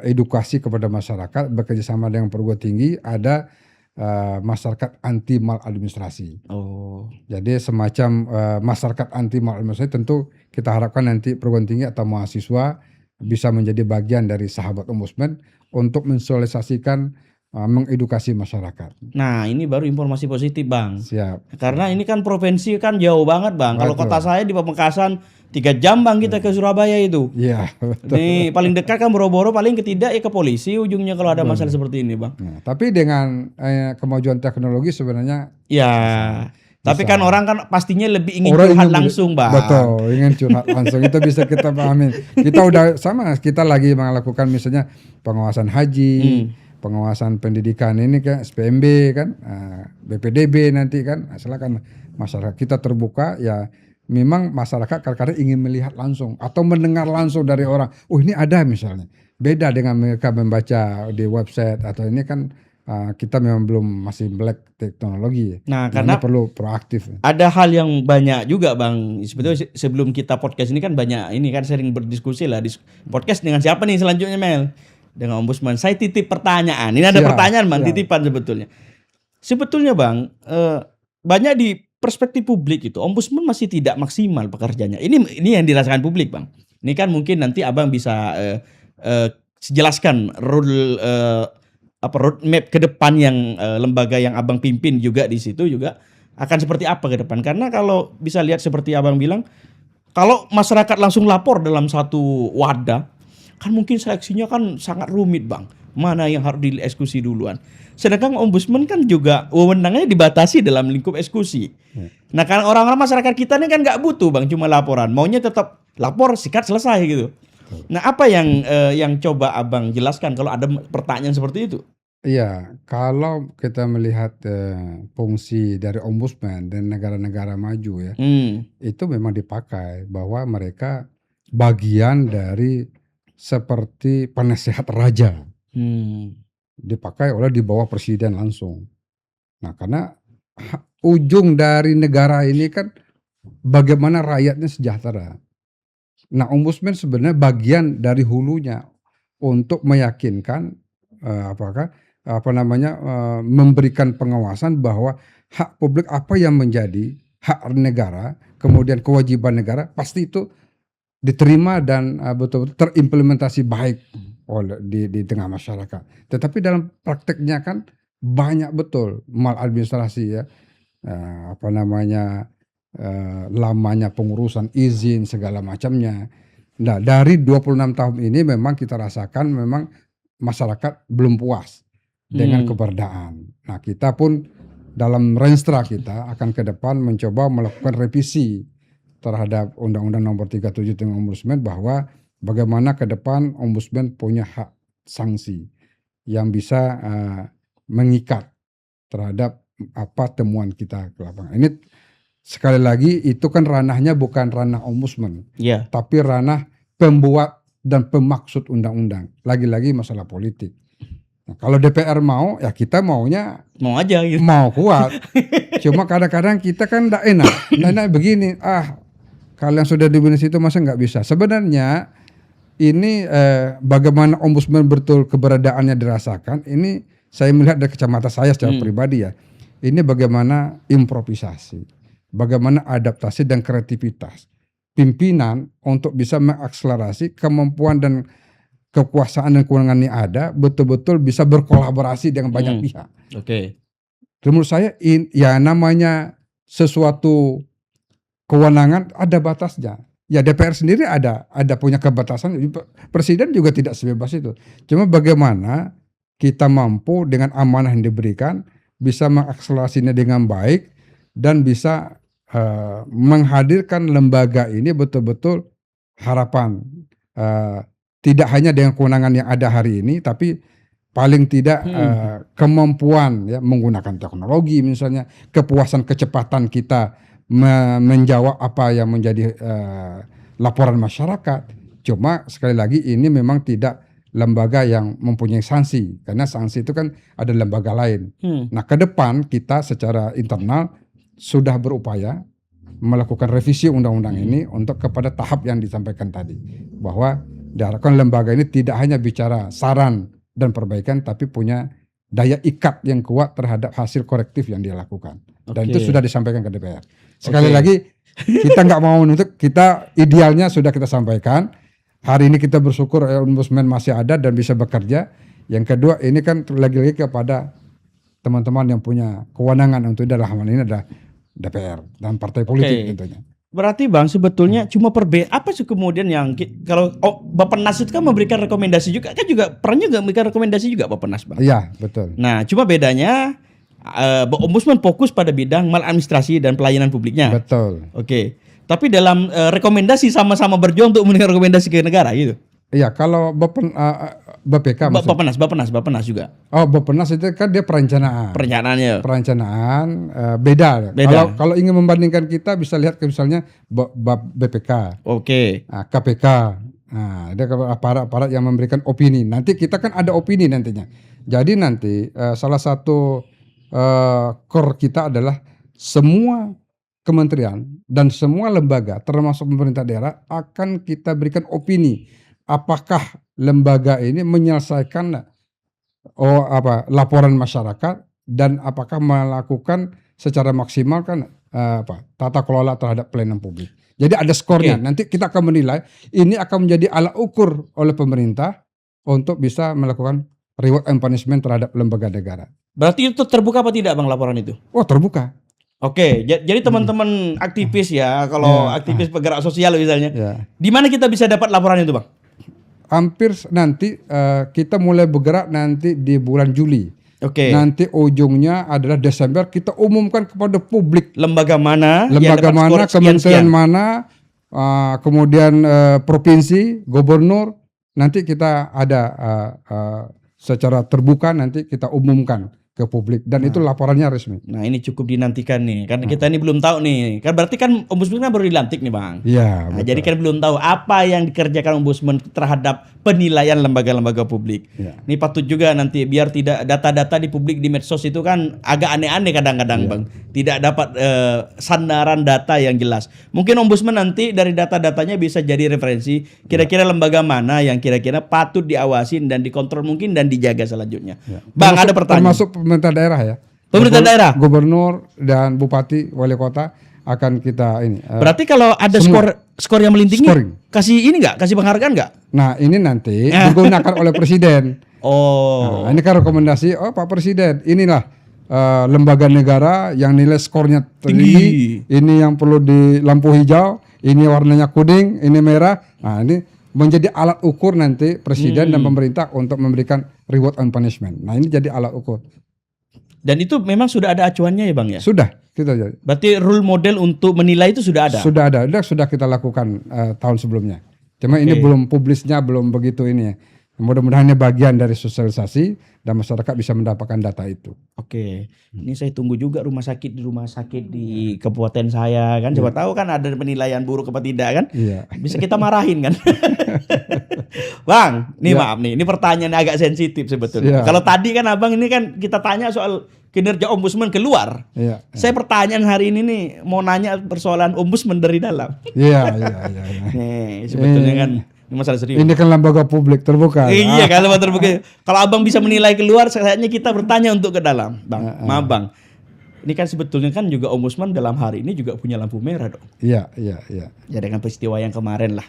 A: edukasi kepada masyarakat bekerjasama dengan perguruan tinggi ada masyarakat anti maladministrasi. Jadi semacam masyarakat anti maladministrasi tentu kita harapkan nanti perguruan tinggi atau mahasiswa bisa menjadi bagian dari sahabat ombudsman untuk mensosialisasikan mengedukasi masyarakat.
B: Nah, ini baru informasi positif Bang.
A: Siap.
B: Karena ini kan provinsi kan jauh banget Bang. Kalau kota saya di Pamekasan 3 jam Bang kita ke Surabaya itu.
A: Iya.
B: Nih paling dekat kan Boro-Boro, paling ketidak ya ke polisi ujungnya kalau ada masalah seperti ini Bang.
A: Nah, tapi dengan kemajuan teknologi sebenarnya
B: ya. Tapi kan orang kan pastinya lebih ingin curhat langsung Bang.
A: Betul, ingin curhat langsung itu bisa kita pahami. Kita udah sama, kita lagi melakukan misalnya pengawasan haji, pengawasan pendidikan ini kan SPMB kan, BPDB nanti kan. Silakan masyarakat kita terbuka ya. Memang masyarakat kadang-kadang ingin melihat langsung atau mendengar langsung dari orang. Oh ini ada misalnya. Beda dengan mereka membaca di website atau ini kan kita memang belum masih black teknologi.
B: Nah, karena
A: perlu proaktif.
B: Ada hal yang banyak juga Bang. Sebetulnya sebelum kita podcast ini kan banyak ini kan sering berdiskusi lah di podcast dengan siapa nih selanjutnya Mel? Dengan ombudsman. Saya titip pertanyaan. Ini ada pertanyaan Bang, titipan sebetulnya. Sebetulnya Bang, banyak di perspektif publik itu ombudsman masih tidak maksimal pekerjaannya. Ini yang dirasakan publik Bang. Ini kan mungkin nanti Abang bisa jelaskan roadmap ke depan yang lembaga yang Abang pimpin juga di situ juga akan seperti apa ke depan. Karena kalau bisa lihat seperti Abang bilang, kalau masyarakat langsung lapor dalam satu wadah, kan mungkin seleksinya kan sangat rumit Bang. Mana yang harus dieksekusi duluan. Sedangkan ombudsman kan juga wewenangnya dibatasi dalam lingkup eksekusi. Nah kan orang-orang masyarakat kita ini kan nggak butuh Bang cuma laporan, maunya tetap lapor sikat selesai gitu. Nah apa yang coba Abang jelaskan kalau ada pertanyaan seperti itu?
A: Iya, kalau kita melihat fungsi dari ombudsman dan negara-negara maju ya, itu memang dipakai bahwa mereka bagian dari seperti penasehat raja. Dipakai oleh di bawah presiden langsung. Nah, karena ujung dari negara ini kan bagaimana rakyatnya sejahtera. Nah, ombudsman sebenarnya bagian dari hulunya untuk meyakinkan memberikan pengawasan bahwa hak publik apa yang menjadi hak negara, kemudian kewajiban negara pasti itu diterima dan betul-betul terimplementasi baik oleh di tengah masyarakat. Tetapi dalam prakteknya kan banyak betul maladministrasi ya, lamanya pengurusan izin segala macamnya. Nah, dari 26 tahun ini memang kita rasakan memang masyarakat belum puas dengan keberadaan. Nah, kita pun dalam renstra kita akan ke depan mencoba melakukan revisi terhadap Undang-Undang Nomor 37 tentang Ombudsman bahwa bagaimana ke depan ombudsman punya hak sanksi yang bisa mengikat terhadap apa temuan kita ke lapangan. Ini sekali lagi itu kan ranahnya bukan ranah ombudsman, tapi ranah pembuat dan pemaksud undang-undang. Lagi-lagi masalah politik. Nah, kalau DPR mau, ya kita maunya
B: mau aja gitu.
A: Mau kuat. Cuma kadang-kadang kita kan enggak enak. Enak begini, kalau yang sudah di situ masa nggak bisa. Sebenarnya ini bagaimana ombudsman betul keberadaannya dirasakan. Ini saya melihat dari kacamata saya secara pribadi ya. Ini bagaimana improvisasi, bagaimana adaptasi dan kreativitas pimpinan untuk bisa mengakselerasi kemampuan dan kekuasaan dan kewenangan yang ada betul-betul bisa berkolaborasi dengan banyak pihak.
B: Oke.
A: Menurut saya ya namanya sesuatu kewenangan ada batasnya. Ya DPR sendiri ada punya kebatasan. Presiden juga tidak sebebas itu. Cuma bagaimana kita mampu dengan amanah yang diberikan bisa mengakselerasinya dengan baik dan bisa menghadirkan lembaga ini betul-betul harapan. Tidak hanya dengan kewenangan yang ada hari ini, tapi paling tidak kemampuan ya menggunakan teknologi misalnya, kepuasan kecepatan kita menjawab apa yang menjadi laporan masyarakat. Cuma sekali lagi ini memang tidak lembaga yang mempunyai sanksi, karena sanksi itu kan ada lembaga lain. Nah ke depan kita secara internal sudah berupaya melakukan revisi undang-undang ini untuk kepada tahap yang disampaikan tadi, bahwa diharapkan lembaga ini tidak hanya bicara saran dan perbaikan, tapi punya daya ikat yang kuat terhadap hasil korektif yang dia lakukan. Dan itu sudah disampaikan ke DPR. Sekali lagi kita nggak mau menuntut, kita idealnya sudah kita sampaikan. Hari ini kita bersyukur Ombudsman masih ada dan bisa bekerja. Yang kedua ini kan lagi-lagi kepada teman-teman yang punya kewenangan untuk dalam hal ini adalah DPR dan partai politik tentunya.
B: Berarti Bang sebetulnya cuma apa sih kemudian yang kalau Bappenas itu kan memberikan rekomendasi juga, kan juga pernah juga memberikan rekomendasi juga Bappenas Bang.
A: Iya betul.
B: Nah cuma bedanya Ombudsman fokus pada bidang maladministrasi dan pelayanan publiknya.
A: Betul.
B: Oke. Tapi dalam rekomendasi sama-sama berjuang untuk memberikan rekomendasi ke negara gitu.
A: Iya, kalau BPK maksudnya.
B: Bappenas juga.
A: Oh, Bappenas itu kan dia perencanaan. Perencanaan beda. Kalau ingin membandingkan kita bisa lihat ke misalnya BPK.
B: Oke.
A: KPK. Nah, ada aparat-aparat yang memberikan opini. Nanti kita kan ada opini nantinya. Jadi nanti salah satu core kita adalah semua kementerian dan semua lembaga termasuk pemerintah daerah akan kita berikan opini. Apakah lembaga ini menyelesaikan laporan masyarakat dan apakah melakukan secara maksimal kan tata kelola terhadap pelayanan publik. Jadi ada skornya. Nanti kita akan menilai, ini akan menjadi alat ukur oleh pemerintah untuk bisa melakukan reward and punishment terhadap lembaga negara.
B: Berarti itu terbuka apa tidak Bang laporan itu?
A: Oh terbuka.
B: Oke, jadi teman-teman aktivis ya, kalau aktivis penggerak sosial misalnya, di mana kita bisa dapat laporan itu Bang?
A: Hampir nanti kita mulai bergerak nanti di bulan Juli.
B: Oke.
A: Nanti ujungnya adalah Desember kita umumkan kepada publik.
B: Lembaga mana,
A: kementerian mana, kemudian provinsi, gubernur. Nanti kita ada secara terbuka nanti kita umumkan ke publik dan itu laporannya resmi.
B: Nah ini cukup dinantikan nih, karena kita ini belum tahu nih, kan berarti kan Ombudsman kan baru dilantik nih Bang.
A: Iya.
B: Nah, jadi kan belum tahu apa yang dikerjakan Ombudsman terhadap penilaian lembaga-lembaga publik.
A: Ya.
B: Ini patut juga nanti biar tidak data-data di publik di medsos itu kan agak aneh-aneh kadang-kadang Bang. Tidak dapat sandaran data yang jelas. Mungkin Ombudsman nanti dari data-datanya bisa jadi referensi kira-kira lembaga mana yang kira-kira patut diawasin dan dikontrol mungkin dan dijaga selanjutnya. Ya. Bang ada pertanyaan.
A: Termasuk pemerintah daerah ya.
B: Pemerintah daerah,
A: gubernur dan bupati, wali kota akan kita ini.
B: Berarti kalau ada skor yang melintingi, kasih ini nggak, kasih penghargaan nggak?
A: Nah ini nanti digunakan oleh presiden.
B: Oh.
A: Nah, ini kan rekomendasi. Oh Pak Presiden, inilah lembaga negara yang nilai skornya tinggi. Ini yang perlu di lampu hijau. Ini warnanya kuning, ini merah. Nah ini menjadi alat ukur nanti presiden dan pemerintah untuk memberikan reward and punishment. Nah ini jadi alat ukur.
B: Dan itu memang sudah ada acuannya ya Bang ya?
A: Sudah kita jadi.
B: Berarti rule model untuk menilai itu sudah ada?
A: Sudah ada, sudah kita lakukan tahun sebelumnya. Cuma ini belum publisnya, belum begitu ini ya. Mudah-mudahan ini bagian dari sosialisasi dan masyarakat bisa mendapatkan data itu.
B: Oke, ini saya tunggu juga rumah sakit di kabupaten saya kan. Coba tahu kan ada penilaian buruk apa tidak kan?
A: Iya.
B: Bisa kita marahin kan? Bang, nih maaf nih, ini pertanyaan agak sensitif sebetulnya. Kalau tadi kan Abang ini kan kita tanya soal kinerja Ombudsman keluar. Saya pertanyaan hari ini nih mau nanya persoalan Ombudsman dari dalam.
A: Iya.
B: Nih, sebetulnya kan ini masalah serius.
A: Ini kan lembaga publik terbuka.
B: Iya, kalau lembaga terbuka. Kalau Abang bisa menilai keluar, saatnya kita bertanya untuk ke dalam. Bang, maaf Bang. Ini kan sebetulnya kan juga Ombudsman dalam hari ini juga punya lampu merah dong.
A: Iya.
B: Ya dengan peristiwa yang kemarin lah.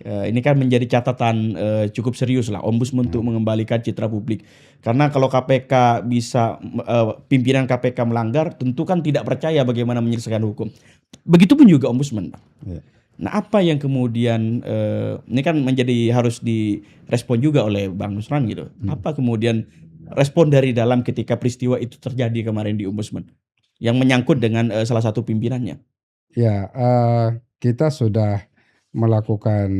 B: Ini kan menjadi catatan cukup serius lah ombudsman untuk mengembalikan citra publik. Karena kalau KPK bisa pimpinan KPK melanggar, tentu kan tidak percaya bagaimana menyelesaikan hukum. Begitupun juga ombudsman, Bang.
A: Ya.
B: Nah, apa yang kemudian ini kan menjadi harus direspon juga oleh Bang Nusran gitu. Apa kemudian respon dari dalam ketika peristiwa itu terjadi kemarin di ombudsman yang menyangkut dengan salah satu pimpinannya?
A: Ya, kita sudah melakukan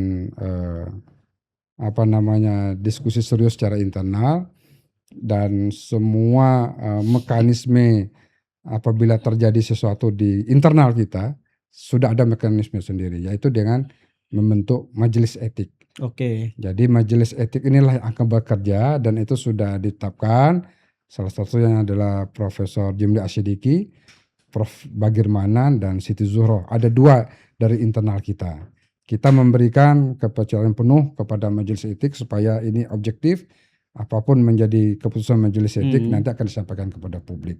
A: diskusi serius secara internal, dan semua mekanisme apabila terjadi sesuatu di internal kita sudah ada mekanisme sendiri, yaitu dengan membentuk majelis etik.
B: Oke.
A: Jadi majelis etik inilah yang akan bekerja, dan itu sudah ditetapkan. Salah satunya adalah Profesor Jimli Asyidiki, Prof. Bagir Manan, dan Siti Zuhro. Ada 2 dari internal kita. Kita memberikan kepercayaan penuh kepada majelis etik supaya ini objektif. Apapun menjadi keputusan majelis etik nanti akan disampaikan kepada publik.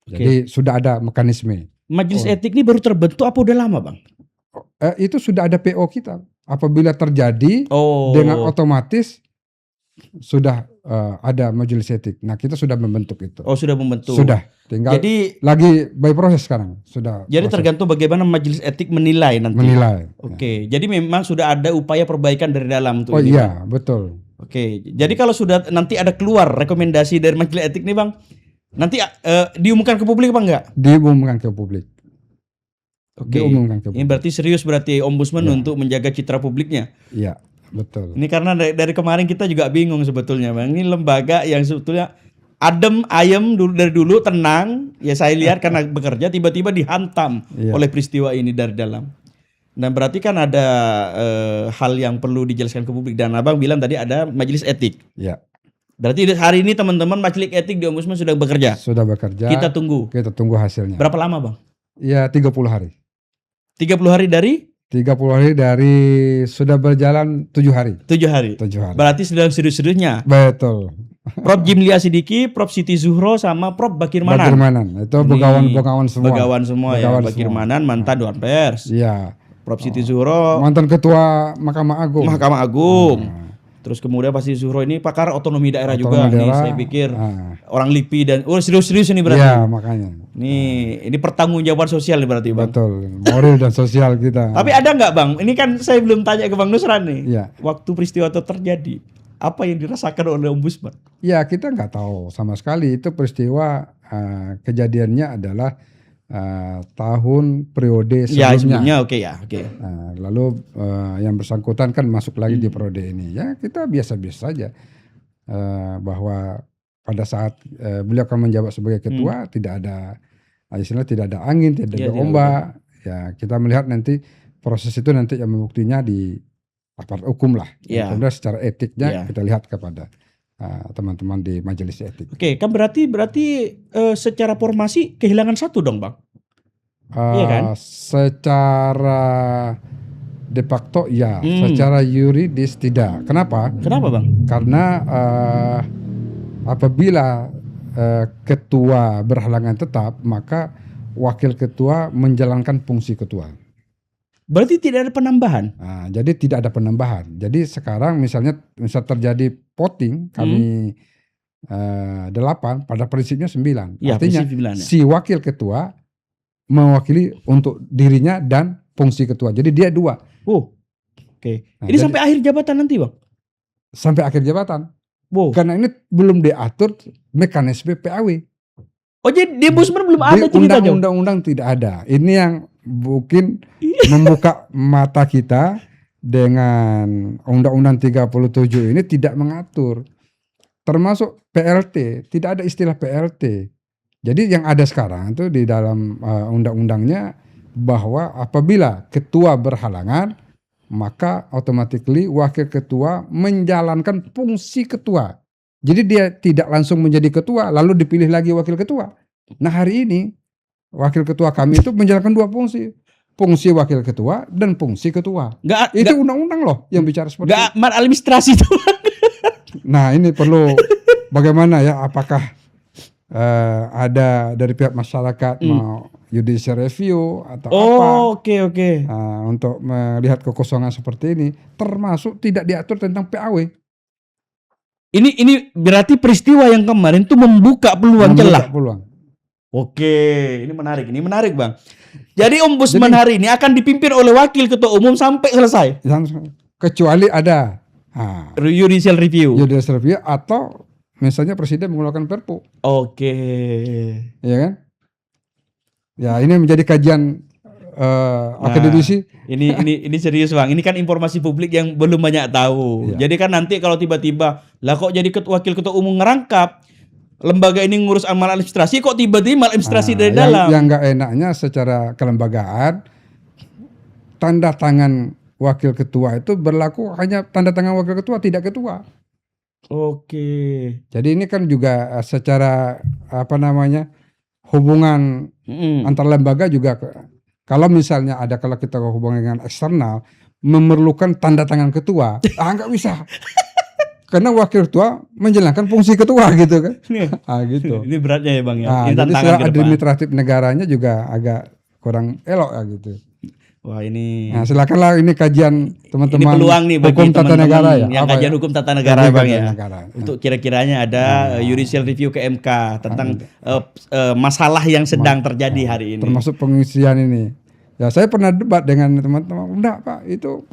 A: Jadi sudah ada mekanisme.
B: Majelis etik ini baru terbentuk apa udah lama, Bang?
A: Itu sudah ada PO kita. Apabila terjadi dengan otomatis sudah ada majelis etik. Nah, kita sudah membentuk itu.
B: Oh, sudah membentuk.
A: Sudah. Tinggal lagi by proses sekarang. Sudah.
B: Jadi tergantung bagaimana majelis etik menilai nanti.
A: Menilai.
B: Oke. Jadi memang sudah ada upaya perbaikan dari dalam tuh.
A: Oh iya, Betul.
B: Oke. Jadi kalau sudah nanti ada keluar rekomendasi dari majelis etik nih, Bang, nanti diumumkan ke publik apa enggak?
A: Diumumkan ke publik.
B: Oke.
A: Diumumkan ke publik.
B: Ini berarti serius berarti ombudsman untuk menjaga citra publiknya.
A: Iya, betul.
B: Ini karena dari kemarin kita juga bingung sebetulnya, Bang. Ini lembaga yang sebetulnya adem ayem dari dulu tenang, ya saya lihat karena bekerja tiba-tiba dihantam oleh peristiwa ini dari dalam. Dan berarti kan ada hal yang perlu dijelaskan ke publik, dan Abang bilang tadi ada majelis etik.
A: Ya.
B: Berarti hari ini teman-teman majelis etik di ombudsman sudah bekerja.
A: Sudah bekerja.
B: Kita tunggu.
A: Kita tunggu hasilnya.
B: Berapa lama, Bang?
A: Ya, 30 hari.
B: 30 hari dari?
A: 30 hari dari sudah berjalan 7 hari.
B: 7 hari.
A: 7 hari.
B: Berarti sedang serius-seriusnya.
A: Betul.
B: Prof. Jimli Asyidiki, Prof. Siti Zuhro, sama Prof. Bagir Manan.
A: Bagir Manan. Itu begawan semua.
B: Begawan semua ya. Bagir Manan mantan Dewan Pers.
A: Iya.
B: Prof. Siti Zuhro
A: mantan ketua Mahkamah Agung.
B: Mahkamah Agung. Terus kemudian pasti Zuhro ini pakar otonomi daerah juga nih, saya pikir orang LIPI dan serius-serius ini berarti.
A: Iya, makanya.
B: Ini pertanggungjawaban sosial nih berarti, Bang.
A: Betul, moral dan sosial kita.
B: Tapi ada nggak, Bang? Ini kan saya belum tanya ke Bang Nusran nih.
A: Iya.
B: Waktu peristiwa itu terjadi, apa yang dirasakan oleh ombudsman?
A: Ya, kita nggak tahu sama sekali. Itu peristiwa kejadiannya adalah tahun periode sebelumnya.
B: Ya, sebelumnya oke.
A: Lalu yang bersangkutan kan masuk lagi di periode ini. Ya, kita biasa-biasa saja bahwa pada saat beliau akan menjabat sebagai ketua tidak ada tidak ada angin, tidak ada ombak. Ya, kita melihat nanti proses itu nanti yang membuktinya di aparat hukum lah. Kemudian secara etiknya kita lihat kepada teman-teman di majelis etik.
B: Oke, kan berarti secara formasi kehilangan satu dong, Bang? Iya kan?
A: Secara de facto ya, secara yuridis tidak. Kenapa?
B: Kenapa, Bang?
A: Karena apabila ketua berhalangan tetap, maka wakil ketua menjalankan fungsi ketua.
B: Berarti tidak ada penambahan?
A: Nah, jadi tidak ada penambahan. Jadi sekarang misal terjadi voting, kami 8, pada prinsipnya 9.
B: Ya,
A: artinya
B: prinsip 9,
A: si wakil ketua mewakili untuk dirinya dan fungsi ketua. Jadi dia 2.
B: Oke. Ini sampai akhir jabatan nanti, Bang?
A: Sampai akhir jabatan.
B: Karena
A: ini belum diatur mekanisme PAW.
B: Oh, jadi di ombudsman belum ada ceritanya?
A: Undang-undang tidak ada. Ini yang mungkin membuka mata kita dengan Undang-Undang 37 ini tidak mengatur. Termasuk PLT, tidak ada istilah PLT. Jadi yang ada sekarang itu di dalam undang-undangnya bahwa apabila ketua berhalangan, maka automatically wakil ketua menjalankan fungsi ketua. Jadi dia tidak langsung menjadi ketua lalu dipilih lagi wakil ketua. Nah, hari ini wakil ketua kami itu menjalankan 2 fungsi. Fungsi wakil ketua dan fungsi ketua. Itu undang-undang loh yang bicara seperti itu.
B: Nggak maladministrasi itu.
A: Nah, ini perlu bagaimana ya, apakah ada dari pihak masyarakat mau judicial review atau apa.
B: Oh, oke.
A: Nah, untuk melihat kekosongan seperti ini, termasuk tidak diatur tentang PAW.
B: Ini berarti peristiwa yang kemarin tuh membuka peluang celah. Oke, ini menarik Bang. Jadi Ombudsman hari ini akan dipimpin oleh Wakil Ketua Umum sampai selesai.
A: Kecuali ada
B: judicial review
A: atau misalnya Presiden mengeluarkan Perpu.
B: Oke.
A: Ya kan? Ya, ini menjadi kajian akademisi.
B: Ini serius Bang. Ini kan informasi publik yang belum banyak tahu.
A: Ya.
B: Jadi kan nanti kalau tiba-tiba lah kok jadi Wakil Ketua Umum ngerangkap lembaga ini ngurus amal administrasi, kok tiba-tiba administrasi dari dalam.
A: Yang nggak enaknya secara kelembagaan, tanda tangan wakil ketua itu berlaku hanya tanda tangan wakil ketua, tidak ketua.
B: Oke.
A: Jadi ini kan juga secara hubungan antar lembaga juga. Kalau misalnya kalau kita hubungan dengan eksternal memerlukan tanda tangan ketua, nggak bisa. Karena wakil ketua menjalankan fungsi ketua gitu kan. Gitu.
B: Ini beratnya ya Bang ya.
A: Jadi secara administratif negaranya juga agak kurang elok gitu.
B: Wah ini.
A: Nah, silakanlah ini kajian teman-teman.
B: Ini peluang nih bagi
A: hukum tata negara ya.
B: Yang kajian hukum tata negara Bang ya. Untuk kira-kiranya ada judicial review ke MK tentang masalah yang sedang terjadi hari ini.
A: Termasuk pengisian ini. Ya saya pernah debat dengan teman-teman. Enggak Pak, itu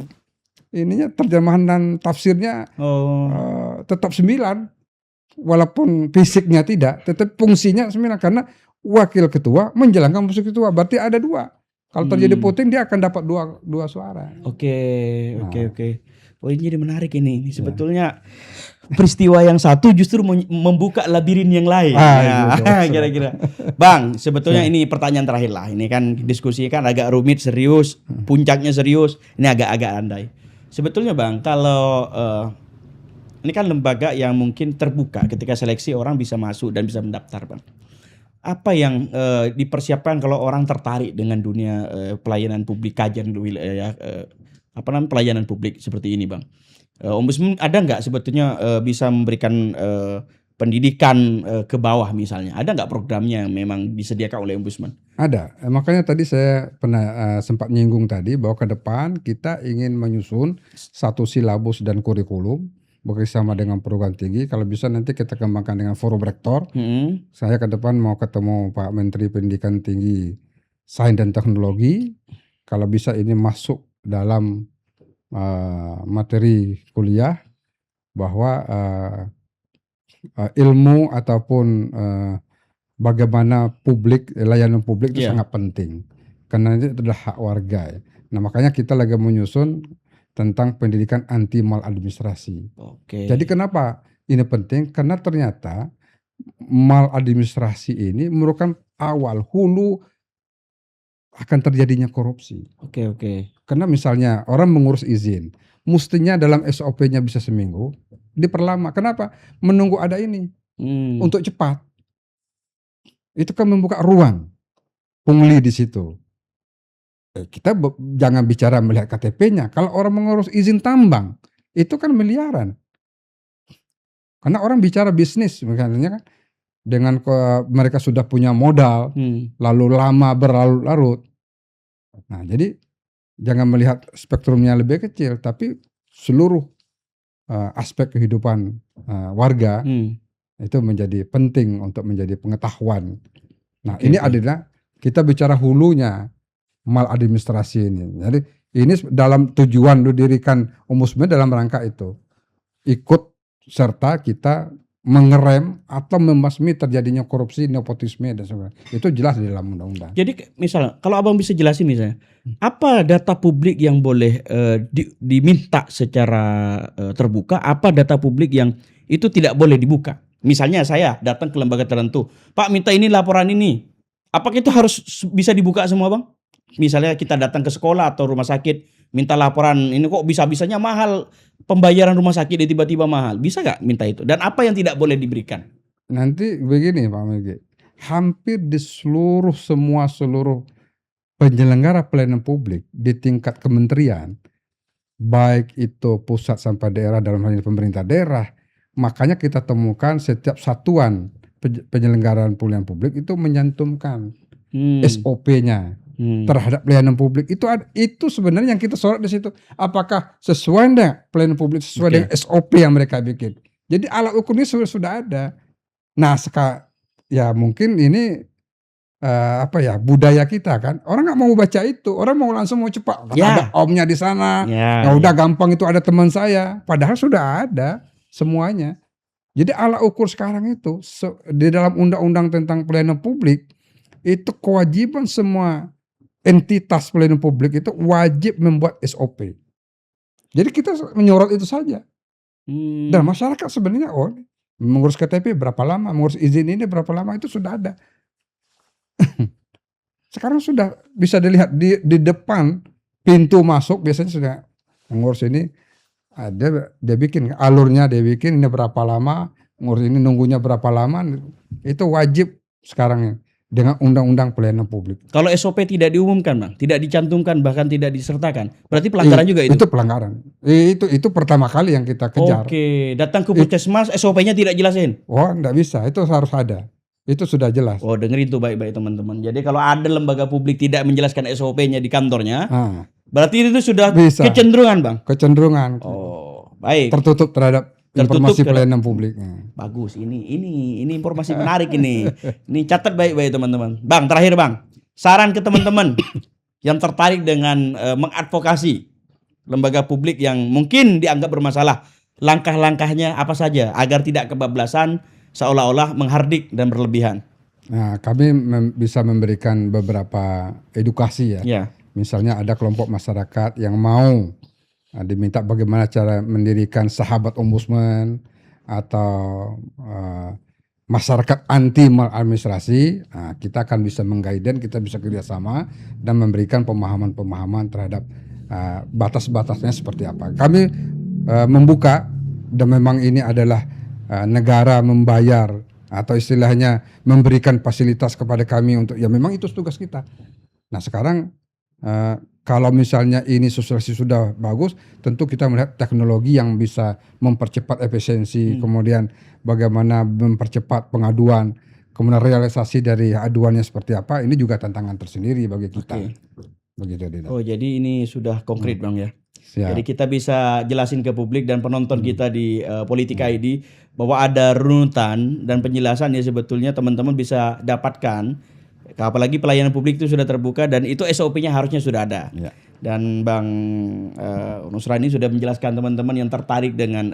A: ininya terjemahan dan tafsirnya tetap 9. Walaupun fisiknya tidak, tetap fungsinya 9 karena wakil ketua menjalankan fungsi ketua. Berarti ada 2. Kalau terjadi voting dia akan dapat dua suara.
B: Oke. Oh ini jadi menarik ini. Sebetulnya peristiwa yang satu justru membuka labirin yang lain. Kira-kira. Bang, sebetulnya ini pertanyaan terakhir lah. Ini kan diskusi kan agak rumit, serius, puncaknya serius. Ini agak-agak andai. Sebetulnya Bang, kalau ini kan lembaga yang mungkin terbuka ketika seleksi orang bisa masuk dan bisa mendaftar Bang. Apa yang dipersiapkan kalau orang tertarik dengan dunia pelayanan publik, kajian wilayah pelayanan publik seperti ini Bang? Ombudsman ada nggak sebetulnya bisa memberikan pendidikan ke bawah misalnya? Ada nggak programnya yang memang disediakan oleh Ombudsman?
A: Ada. Makanya tadi saya pernah sempat nyinggung tadi bahwa ke depan kita ingin menyusun satu silabus dan kurikulum bekerjasama dengan perguruan tinggi. Kalau bisa nanti kita kembangkan dengan forum rektor. Saya ke depan mau ketemu Pak Menteri Pendidikan Tinggi, Sains dan Teknologi. Kalau bisa ini masuk dalam materi kuliah bahwa ilmu ataupun bagaimana layanan publik itu sangat penting. Karena itu adalah hak warga. Nah makanya kita lagi menyusun tentang pendidikan anti maladministrasi. Jadi kenapa ini penting? Karena ternyata maladministrasi ini merupakan hulu akan terjadinya korupsi. Karena misalnya orang mengurus izin, mestinya dalam SOP-nya bisa seminggu, diperlama. Kenapa? Menunggu ada ini untuk cepat. Itu kan membuka ruang pungli di situ. Kita jangan bicara melihat KTP-nya. Kalau orang mengurus izin tambang, itu kan miliaran. Karena orang bicara bisnis, misalnya kan, dengan mereka sudah punya modal, lalu lama berlarut-larut. Nah, jadi jangan melihat spektrumnya lebih kecil, tapi seluruh aspek kehidupan warga itu menjadi penting untuk menjadi pengetahuan. Nah, ini adalah kita bicara hulunya. Maladministrasi ini. Jadi ini dalam tujuan didirikan Ombudsman dalam rangka itu. Ikut serta kita mengerem atau membasmi terjadinya korupsi, nepotisme dan sebagainya. Itu jelas di dalam undang-undang.
B: Jadi misalnya kalau Abang bisa jelasin misalnya, apa data publik yang boleh diminta secara terbuka, apa data publik yang itu tidak boleh dibuka? Misalnya saya datang ke lembaga tertentu, Pak minta ini laporan ini. Apakah itu harus bisa dibuka semua Bang? Misalnya kita datang ke sekolah atau rumah sakit, minta laporan, ini kok bisa-bisanya mahal, pembayaran rumah sakit tiba-tiba mahal. Bisa nggak minta itu? Dan apa yang tidak boleh diberikan?
A: Nanti begini Pak Megi, hampir di seluruh penyelenggara pelayanan publik di tingkat kementerian, baik itu pusat sampai daerah dalam hal ini pemerintah daerah, makanya kita temukan setiap satuan penyelenggaraan pelayanan publik itu menyantumkan SOP-nya terhadap pelayanan publik itu sebenarnya yang kita sorot di situ. Apakah sesuai dengan pelayanan publik sesuai dengan SOP yang mereka bikin? Jadi alat ukurnya sudah ada. Nah, ya mungkin ini budaya kita kan. Orang nggak mau baca itu, orang mau langsung mau cepat. Ada omnya di sana. Ya udah gampang itu ada teman saya. Padahal sudah ada semuanya. Jadi alat ukur sekarang itu di dalam undang-undang tentang pelayanan publik itu kewajiban semua entitas pelayanan publik itu wajib membuat SOP. Jadi kita menyorot itu saja. Dan masyarakat sebenarnya mengurus KTP berapa lama, mengurus izin ini berapa lama itu sudah ada. Sekarang sudah bisa dilihat di depan pintu masuk biasanya sudah mengurus ini. Dia bikin alurnya, dia bikin ini berapa lama, ngurus ini nunggunya berapa lama. Itu wajib sekarang dengan undang-undang pelayanan publik.
B: Kalau SOP tidak diumumkan, Bang, tidak dicantumkan, bahkan tidak disertakan, berarti pelanggaran juga itu?
A: Itu pelanggaran. Itu pertama kali yang kita kejar.
B: Oke, datang ke puskesmas SOP-nya tidak jelasin?
A: Enggak bisa, itu harus ada. Itu sudah jelas.
B: Dengerin tuh baik-baik teman-teman. Jadi kalau ada lembaga publik tidak menjelaskan SOP-nya di kantornya, berarti itu sudah bisa. Kecenderungan, Bang?
A: Kecenderungan.
B: Baik.
A: Tertutup terhadap informasi pelayanan publik.
B: Bagus, ini informasi menarik ini. Ini catat baik-baik teman-teman. Bang, terakhir Bang, saran ke teman-teman yang tertarik dengan mengadvokasi lembaga publik yang mungkin dianggap bermasalah, langkah-langkahnya apa saja agar tidak kebablasan seolah-olah menghardik dan berlebihan.
A: Nah, kami bisa memberikan beberapa edukasi ya. Misalnya ada kelompok masyarakat yang mau diminta bagaimana cara mendirikan sahabat ombudsman atau masyarakat anti maladministrasi. Kita akan bisa menggaiden, kita bisa kerjasama dan memberikan pemahaman-pemahaman terhadap batas-batasnya seperti apa. Kami membuka, dan memang ini adalah negara membayar atau istilahnya memberikan fasilitas kepada kami untuk, ya memang itu tugas kita. Nah sekarang kalau misalnya ini sosialisasi sudah bagus, tentu kita melihat teknologi yang bisa mempercepat efisiensi, kemudian bagaimana mempercepat pengaduan, kemudian realisasi dari aduannya seperti apa, ini juga tantangan tersendiri bagi kita. Begitu, Dina.
B: Jadi ini sudah konkret Bang ya.
A: Siap.
B: Jadi kita bisa jelasin ke publik dan penonton kita di Politika ID bahwa ada runutan dan penjelasan yang sebetulnya teman-teman bisa dapatkan. Apalagi pelayanan publik itu sudah terbuka dan itu SOP-nya harusnya sudah ada. Dan Bang Nusran ini sudah menjelaskan teman-teman yang tertarik dengan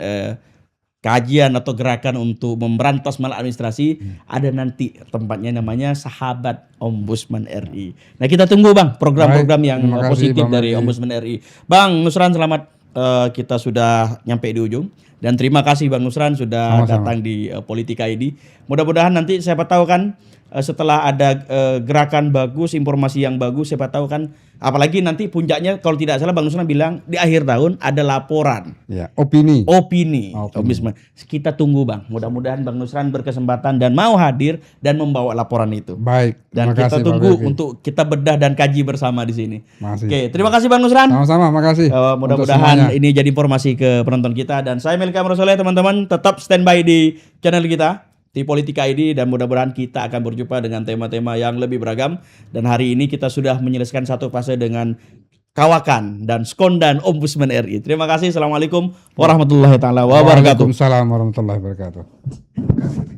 B: kajian atau gerakan untuk memberantas maladministrasi, ada nanti tempatnya namanya Sahabat Ombudsman RI. Nah kita tunggu Bang program-program yang positif dari Ombudsman RI. Bang Nusran selamat, kita sudah nyampe di ujung. Dan terima kasih Bang Nusran sudah datang di Politika ID. Mudah-mudahan nanti siapa tahu kan setelah ada gerakan bagus, informasi yang bagus, siapa tahu kan, apalagi nanti puncaknya kalau tidak salah Bang Nusran bilang di akhir tahun ada laporan. Opini. Ombudsman. Kita tunggu Bang. Mudah-mudahan Bang Nusran berkesempatan dan mau hadir dan membawa laporan itu.
A: Baik.
B: Dan kita tunggu untuk kita bedah dan kaji bersama di sini. Oke, terima kasih Bang Nusran.
A: Sama-sama, makasih.
B: Mudah-mudahan ini jadi informasi ke penonton kita, dan saya Melki Amrul Soleh, teman-teman tetap standby di channel kita di Politika ID, dan mudah-mudahan kita akan berjumpa dengan tema-tema yang lebih beragam. Dan hari ini kita sudah menyelesaikan satu fase dengan Kawakan dan Skondan Ombudsman RI. Terima kasih. Assalamualaikum warahmatullahi wabarakatuh.
A: Waalaikumsalam warahmatullahi wabarakatuh.